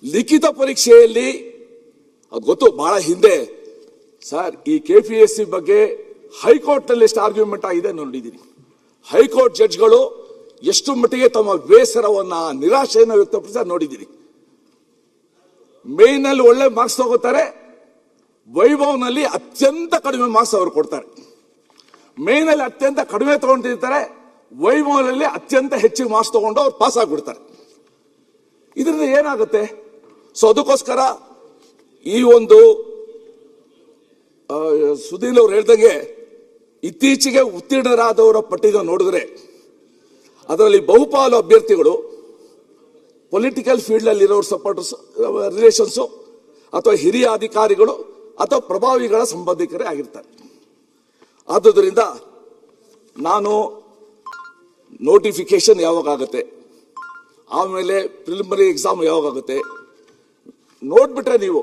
ಲಿಖಿತ ಪರೀಕ್ಷೆಯಲ್ಲಿ ಅದು ಗೊತ್ತು, ಬಹಳ ಹಿಂದೆ ಸರ್ ಈ KPSC ಬಗ್ಗೆ ಹೈಕೋರ್ಟ್ ನಲ್ಲಿ ಎಷ್ಟು ಆರ್ಗ್ಯುಮೆಂಟ್ ಆಗಿದೆ ನೋಡಿದ್ದೀನಿ. ಹೈಕೋರ್ಟ್ ಜಡ್ಜ್ಗಳು ಎಷ್ಟು ಮಟ್ಟಿಗೆ ತಮ್ಮ ಬೇಸರವನ್ನ, ನಿರಾಶೆಯನ್ನು ವ್ಯಕ್ತಪಡಿಸ ನೋಡಿದ್ದೀನಿ. ಮೇಯ್ನಲ್ಲಿ ಒಳ್ಳೆ ಮಾರ್ಕ್ಸ್ ತಗೋತಾರೆ, ವೈಭವ್ನಲ್ಲಿ ಅತ್ಯಂತ ಕಡಿಮೆ ಮಾರ್ಕ್ಸ್ ಅವರು ಕೊಡ್ತಾರೆ. ಮೇಯ್ನಲ್ಲಿ ಅತ್ಯಂತ ಕಡಿಮೆ ತಗೊಂಡಿರ್ತಾರೆ, ವೈಭವ್ನಲ್ಲಿ ಅತ್ಯಂತ ಹೆಚ್ಚಿನ ಮಾರ್ಕ್ಸ್ ತಗೊಂಡು ಅವ್ರು ಪಾಸ್ ಆಗಿಬಿಡ್ತಾರೆ. ಇದರಿಂದ ಏನಾಗುತ್ತೆ? ಸೊ ಅದಕ್ಕೋಸ್ಕರ ಈ ಒಂದು ಸುಧೀಲ್ ಅವ್ರು ಹೇಳ್ದಂಗೆ ಇತ್ತೀಚೆಗೆ ಉತ್ತೀರ್ಣರಾದವರ ಪಟ್ಟಿಗೆ ನೋಡಿದ್ರೆ ಅದರಲ್ಲಿ ಬಹುಪಾಲು ಅಭ್ಯರ್ಥಿಗಳು ಪೊಲಿಟಿಕಲ್ ಫೀಲ್ಡ್ ಅಲ್ಲಿ ಇರೋರು, ಸಪೋರ್ಟರ್ಸ್, ರಿಲೇಷನ್ಸು ಅಥವಾ ಹಿರಿಯ ಅಧಿಕಾರಿಗಳು ಅಥವಾ ಪ್ರಭಾವಿಗಳ ಸಂಬಂಧಿಕರೇ ಆಗಿರ್ತಾರೆ. ಆದುದರಿಂದ ನಾನು ನೋಟಿಫಿಕೇಶನ್ ಯಾವಾಗ ಆಗುತ್ತೆ, ಆಮೇಲೆ ಪ್ರಿಲಿಮಿನರಿ ಎಕ್ಸಾಮ್ ಯಾವಾಗ ಆಗುತ್ತೆ ನೋಡ್ಬಿಟ್ರೆ ನೀವು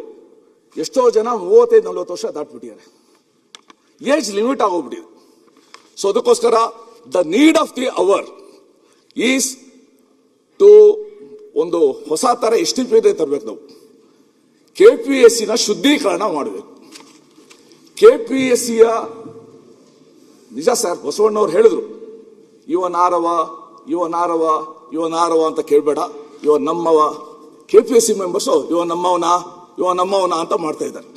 ಎಷ್ಟೋ ಜನ 35-40 ವರ್ಷ ದಾಟ್ಬಿಟ್ಟಿದ್ದಾರೆ, ಏಜ್ ಲಿಮಿಟ್ ಆಗೋಗ್ಬಿಟ್ಟಿದೆ. ಸೊ ಅದಕ್ಕೋಸ್ಕರ the need of the hour is to ಒಂದು ಹೊಸ ತರ STP ತರಬೇಕು. ನಾವು KPSC ನ ಶುದ್ಧೀಕರಣ ಮಾಡಬೇಕು. KPSC ನಿಜ ಸರ್, ಬಸವಣ್ಣವ್ರು ಹೇಳಿದ್ರು, ಇವನಾರವ ಅಂತ ಕೇಳಬೇಡ, ಇವ ನಮ್ಮವ. KPSC ಮೆಂಬರ್ಸು ಇವ ನಮ್ಮವನ ಅಂತ ಮಾಡ್ತಾ ಇದ್ದಾರೆ.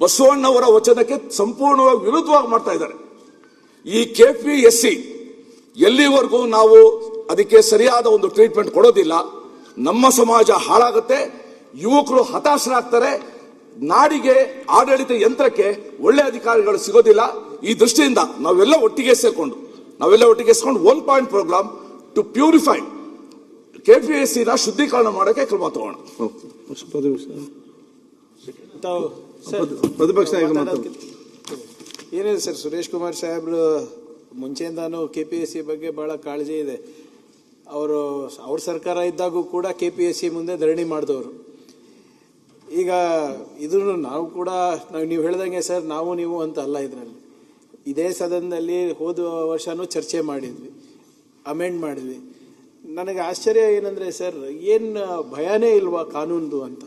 ಬಸವಣ್ಣವರ ವಚನಕ್ಕೆ ಸಂಪೂರ್ಣವಾಗಿ ವಿರುದ್ಧವಾಗಿ ಮಾಡ್ತಾ ಇದ್ದಾರೆ. ಈ KPSC ಎಲ್ಲಿವರೆಗೂ ನಾವು ಅದಕ್ಕೆ ಸರಿಯಾದ ಒಂದು ಟ್ರೀಟ್ಮೆಂಟ್ ಕೊಡೋದಿಲ್ಲ, ನಮ್ಮ ಸಮಾಜ ಹಾಳಾಗುತ್ತೆ, ಯುವಕರು ಹತಾಶರಾಗ್ತಾರೆ, ನಾಡಿಗೆ ಆಡಳಿತ ಯಂತ್ರಕ್ಕೆ ಒಳ್ಳೆ ಅಧಿಕಾರಿಗಳು ಸಿಗೋದಿಲ್ಲ. ಈ ದೃಷ್ಟಿಯಿಂದ ನಾವೆಲ್ಲ ಒಟ್ಟಿಗೆ ಸೇರ್ಕೊಂಡು 1 point program to purify KPSC ನ ಶುದ್ಧೀಕರಣ ಮಾಡೋಕೆ ಕ್ರಮ ತಗೋಣ. ಪ್ರತಿಪಕ್ಷ ಏನಿದೆ ಸರ್, ಸುರೇಶ್ ಕುಮಾರ್ ಸಾಹೇಬ್ರು ಮುಂಚೆಯಿಂದಾನು KPSC ಬಗ್ಗೆ ಬಹಳ ಕಾಳಜಿ ಇದೆ. ಅವ್ರ ಸರ್ಕಾರ ಇದ್ದಾಗೂ ಕೂಡ KPSC ಮುಂದೆ ಧರಣಿ ಮಾಡಿದವರು. ಈಗ ಇದನ್ನು ನಾವು ಕೂಡ ನೀವು ಹೇಳ್ದಂಗೆ ಸರ್, ನೀವು ಅಂತ ಅಲ್ಲ, ಇದರಲ್ಲಿ ಇದೇ ಸದನದಲ್ಲಿ ಹೋದ ವರ್ಷನೂ ಚರ್ಚೆ ಮಾಡಿದ್ವಿ, ಅಮೆಂಡ್ ಮಾಡಿದ್ವಿ. ನನಗೆ ಆಶ್ಚರ್ಯ ಏನಂದ್ರೆ ಸರ್, ಏನು ಭಯನೇ ಇಲ್ವಾ ಕಾನೂನ್ದು ಅಂತ.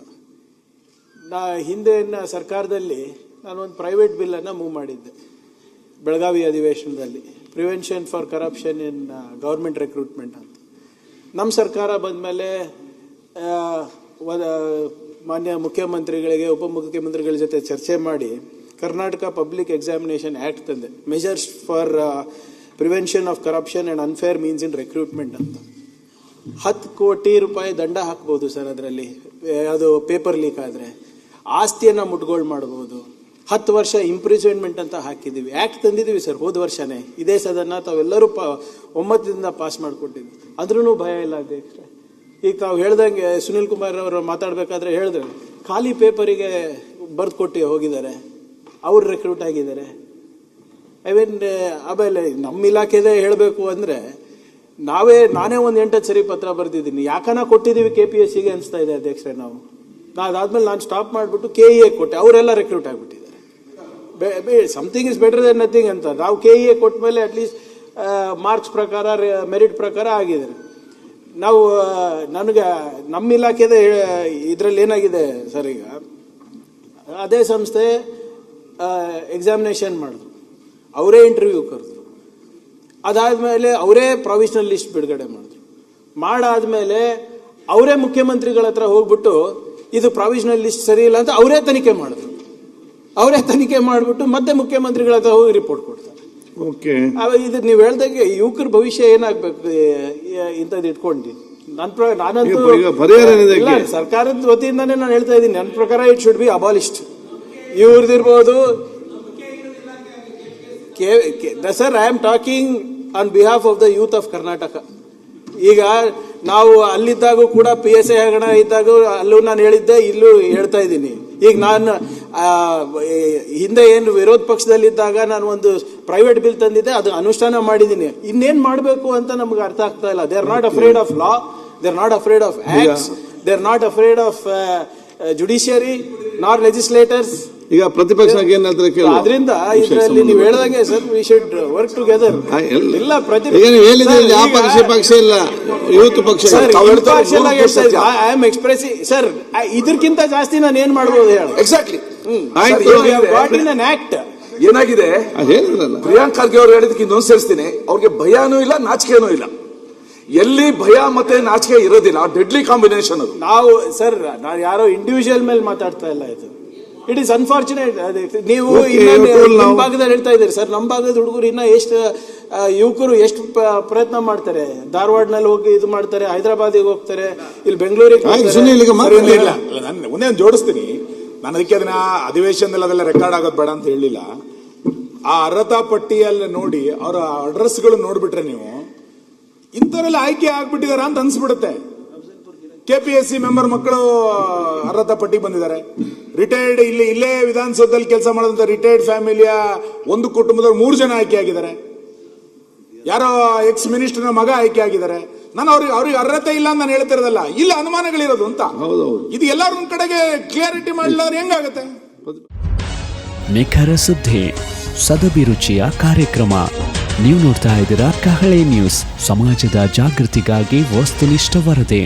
ಹಿಂದೆ ಸರ್ಕಾರದಲ್ಲಿ ನಾನು ಒಂದು ಪ್ರೈವೇಟ್ ಬಿಲ್ಲನ್ನು ಮೂವ್ ಮಾಡಿದ್ದೆ ಬೆಳಗಾವಿ ಅಧಿವೇಶನದಲ್ಲಿ, prevention for corruption in government recruitment ಅಂತ. ನಮ್ಮ ಸರ್ಕಾರ ಬಂದಮೇಲೆ ಮಾನ್ಯ ಮುಖ್ಯಮಂತ್ರಿಗಳಿಗೆ, ಉಪಮುಖ್ಯಮಂತ್ರಿಗಳ ಜೊತೆ ಚರ್ಚೆ ಮಾಡಿ ಕರ್ನಾಟಕ ಪಬ್ಲಿಕ್ ಎಕ್ಸಾಮಿನೇಷನ್ ಆ್ಯಕ್ಟ್ ತಂದೆ, measures for prevention of corruption and unfair means in recruitment ಅಂತ. 10 ಕೋಟಿ ರೂಪಾಯಿ ದಂಡ ಹಾಕ್ಬೋದು ಸರ್. ಅದರಲ್ಲಿ ಅದು ಪೇಪರ್ ಲೀಕ್ ಆದರೆ ಆಸ್ತಿಯನ್ನು ಮುಟ್ಗೋಳು ಮಾಡ್ಬೋದು. 10 ವರ್ಷ ಇಂಪ್ರಿಸನ್ಮೆಂಟ್ ಅಂತ ಹಾಕಿದ್ದೀವಿ. ಆ್ಯಕ್ಟ್ ತಂದಿದ್ದೀವಿ ಸರ್ ಹೋದ ವರ್ಷನೇ. ಇದೇ ಸದನ ತಾವೆಲ್ಲರೂ ಒಮ್ಮತದಿಂದ ಪಾಸ್ ಮಾಡಿಕೊಟ್ಟಿದ್ವಿ. ಅಂದ್ರೂ ಭಯ ಇಲ್ಲ ಅಧ್ಯಕ್ಷ. ಈಗ ತಾವು ಹೇಳ್ದಂಗೆ ಸುನಿಲ್ ಕುಮಾರ್ ಅವರು ಮಾತಾಡಬೇಕಾದ್ರೆ ಹೇಳಿದ್ರೆ ಖಾಲಿ ಪೇಪರಿಗೆ ಬರೆದು ಕೊಟ್ಟು ಹೋಗಿದ್ದಾರೆ, ಅವ್ರು ರೆಕ್ರೂಟ್ ಆಗಿದ್ದಾರೆ. ಆಮೇಲೆ ನಮ್ಮ ಇಲಾಖೆದೇ ಹೇಳಬೇಕು ಅಂದರೆ ನಾನೇ ಒಂದು 8 ಸರಿ ಪತ್ರ ಬರೆದಿದ್ದೀನಿ. ಯಾಕನ ಕೊಟ್ಟಿದ್ದೀವಿ KPSCಗೆ ಅನಿಸ್ತಾ ಇದೆ ಅಧ್ಯಕ್ಷರೇ. ಅದಾದ್ಮೇಲೆ ನಾನು ಸ್ಟಾಪ್ ಮಾಡಿಬಿಟ್ಟು KEA ಕೊಟ್ಟೆ, ಅವರೆಲ್ಲ ರೆಕ್ರೂಟ್ ಆಗಿಬಿಟ್ಟಿದ್ದಾರೆ. Something is better than nothing ಅಂತ. ನಾವು KEA ಕೊಟ್ಟ ಮೇಲೆ ಅಟ್ಲೀಸ್ಟ್ ಮಾರ್ಕ್ಸ್ ಪ್ರಕಾರ ಮೆರಿಟ್ ಪ್ರಕಾರ ಆಗಿದ್ದಾರೆ. ನಾವು ನನಗೆ ನಮ್ಮ ಇಲಾಖೆದ ಇದರಲ್ಲಿ ಏನಾಗಿದೆ ಸರ್, ಈಗ ಅದೇ ಸಂಸ್ಥೆ ಎಕ್ಸಾಮಿನೇಷನ್ ಮಾಡಿದ್ರು, ಅವರೇ ಇಂಟರ್ವ್ಯೂ ಕರೆದ್ರು, ಅದಾದಮೇಲೆ ಅವರೇ ಪ್ರಾವಿಷನಲ್ ಲಿಸ್ಟ್ ಬಿಡುಗಡೆ ಮಾಡಿದ್ರು. ಮಾಡಾದ್ಮೇಲೆ ಅವರೇ ಮುಖ್ಯಮಂತ್ರಿಗಳ ಹತ್ರ ಹೋಗ್ಬಿಟ್ಟು ಇದು ಪ್ರಾವಿಷನಲ್ ಲಿಸ್ಟ್ ಸರಿ ಇಲ್ಲ ಅಂತ ಅವರೇ ತನಿಖೆ ಮಾಡಿದ್ರು. ಅವರೇ ತನಿಖೆ ಮಾಡಿಬಿಟ್ಟು ಮತ್ತೆ ಮುಖ್ಯಮಂತ್ರಿಗಳ ಹತ್ರ ಹೋಗಿ ರಿಪೋರ್ಟ್ ಕೊಡ್ತಾರೆ. ಓಕೆ, ಇದು ನೀವು ಹೇಳ್ದಂಗೆ ಯುವಕರ ಭವಿಷ್ಯ ಏನಾಗಬೇಕು ಇಂಥದ್ದು ಇಟ್ಕೊಂಡು ನಾನಂತೂ ಇಲ್ಲ, ಸರ್ಕಾರದ ವತಿಯಿಂದಾನೇ ನಾನು ಹೇಳ್ತಾ ಇದ್ದೀನಿ. ನನ್ನ ಪ್ರಕಾರ ಇಟ್ ಶುಡ್ ಬಿ ಅಬಾಲಿಷ್ಡ್. ಇವ್ರದಿರ್ಬೋದು sir. I am talking on behalf of the youth of Karnataka. ಈಗ ನಾವು ಅಲ್ಲಿದ್ದಾಗೂ ಕೂಡ PSI ಹಗರಣ ಇದ್ದಾಗ ಅಲ್ಲೂ ನಾನು ಹೇಳಿದ್ದೆ, ಇಲ್ಲೂ ಹೇಳ್ತಾ ಇದ್ದೀನಿ. ಈಗ ನಾನು ಹಿಂದೆ ಏನು ವಿರೋಧ ಪಕ್ಷದಲ್ಲಿದ್ದಾಗ ನಾನು ಒಂದು ಪ್ರೈವೇಟ್ ಬಿಲ್ ತಂದಿದ್ದೆ, ಅದು ಅನುಷ್ಠಾನ ಮಾಡಿದ್ದೀನಿ. ಇನ್ನೇನು ಮಾಡಬೇಕು ಅಂತ ನಮ್ಗೆ ಅರ್ಥ ಆಗ್ತಾ ಇಲ್ಲ. They are not afraid of law, they are not afraid of acts, they are not afraid of judiciary ನಾರ್ ಲೆಜಿಸ್ಲೇಟರ್ಸ್. ಈಗ ಪ್ರತಿಪಕ್ಷ ಅದರಿಂದ ಇದರಲ್ಲಿ ನೀವು ಹೇಳ್ದಂಗೆ sir, we should work together. ಇಲ್ಲ ಪಕ್ಷ ಇಲ್ಲ, ಯೂತ್ ಪಕ್ಷ ಐ ಆಮ್ ಎಕ್ಸ್ಪ್ರೆಸಿಂಗ್ ಸರ್. ಇದಕ್ಕಿಂತ ಜಾಸ್ತಿ ನಾನು ಏನ್ ಮಾಡ್ಬೋದು ಹೇಳಿ. ಎಕ್ಸಾಕ್ಟ್ಲಿ. ಆಕ್ಟ್ ಏನಾಗಿದೆ, ಪ್ರಿಯಾಂಕ್ ಖರ್ಗೆ ಅವ್ರು ಹೇಳಿದಕ್ಕೆ ಇನ್ನೊಂದು ಸೇರಿಸ್ತೀನಿ. ಅವ್ರಿಗೆ ಭಯನೂ ಇಲ್ಲ, ನಾಚಿಕೆನೂ ಇಲ್ಲ. ಎಲ್ಲಿ ಭಯ ಮತ್ತೆ ನಾಚಿಕೆ ಇರೋದಿಲ್ಲ, ಡೆಡ್ಲಿ ಕಾಂಬಿನೇಷನ್ ಅದು. ನಾವು ಸರ್, ನಾನು ಯಾರೋ ಇಂಡಿವಿಜುವಲ್ ಮೇಲೆ ಮಾತಾಡ್ತಾ ಇಲ್ಲ. ಇದು ಇಟ್ ಈಸ್ ಅನ್ಫಾರ್ಚುನೇಟ್. ನೀವು ನಮ್ಮ ಭಾಗದಲ್ಲಿ ಹೇಳ್ತಾ ಇದ್ದೀರಿ ಸರ್. ನಮ್ಮ ಭಾಗದ ಹುಡುಗರು ಇನ್ನ ಎಷ್ಟು ಯುವಕರು ಎಷ್ಟು ಪ್ರಯತ್ನ ಮಾಡ್ತಾರೆ. ಧಾರವಾಡನಲ್ಲಿ ಹೋಗಿ ಇದು ಮಾಡ್ತಾರೆ, ಹೈದರಾಬಾದಿಗೆ ಹೋಗ್ತಾರೆ, ಇಲ್ಲಿ ಬೆಂಗಳೂರಿಗೆ ಒಂದೇ ಜೋಡಿಸ್ತೀನಿ ನಾನು. ಅದಕ್ಕೆ ಅದನ್ನ ಅಧಿವೇಶನದಲ್ಲಿ ಅದೆಲ್ಲ ರೆಕಾರ್ಡ್ ಆಗೋದು ಬೇಡ ಅಂತ ಹೇಳಿಲ್ಲ. ಆ ಅರ್ಹತಾ ಪಟ್ಟಿಯಲ್ಲಿ ನೋಡಿ ಅವರ ಅಡ್ರೆಸ್ಗಳು ನೋಡ್ಬಿಟ್ರೆ ನೀವು ಇಂಥವರೆಲ್ಲ ಆಯ್ಕೆ ಆಗ್ಬಿಟ್ಟಿದಾರ ಅಂತ ಅನ್ಸ್ಬಿಡುತ್ತೆ. KPSC ಮೆಂಬರ್ ಮಕ್ಕಳು ಅರ್ಹತಾ ಪಟ್ಟಿಗೆ ಬಂದಿದ್ದಾರೆ. ರಿಟೈರ್ಡ್ ಇಲ್ಲೇ ವಿಧಾನಸೌಧದಲ್ಲಿ ಕೆಲಸ ಮಾಡೋದಂತ ರಿಟೈರ್ಡ್ ಫ್ಯಾಮಿಲಿಯ ಒಂದು ಕುಟುಂಬದವ್ರು 3 ಜನ ಆಯ್ಕೆ ಆಗಿದ್ದಾರೆ. ಯಾರೋ ಎಕ್ಸ್ ಮಿನಿಸ್ಟರ್ನ ಮಗ ಆಯ್ಕೆ ಆಗಿದ್ದಾರೆ. ನಾನು ಅವ್ರಿಗೆ ಅರ್ಹತೆ ಇಲ್ಲ ಅಂತ ನಾನು ಹೇಳ್ತಿರೋದಲ್ಲ, ಇಲ್ಲ ಅನುಮಾನಗಳಿರೋದು ಅಂತ. ಇದು ಎಲ್ಲರೂ ಒಂದ್ ಕಡೆಗೆ ಕ್ಲಿಯರಿಟಿ ಮಾಡಲಿಲ್ಲ ಹೆಂಗಾಗತ್ತೆ? ನಿಖರ ಸುದ್ದಿ, ಸದಭಿರುಚಿಯ ಕಾರ್ಯಕ್ರಮ. ನೀವು ನೋಡ್ತಾ ಇದ್ದೀರಾ ಕಹಳೆ ನ್ಯೂಸ್, ಸಮಾಜದ ಜಾಗೃತಿಗಾಗಿ ವಸ್ತುನಿಷ್ಠ ವರದಿ.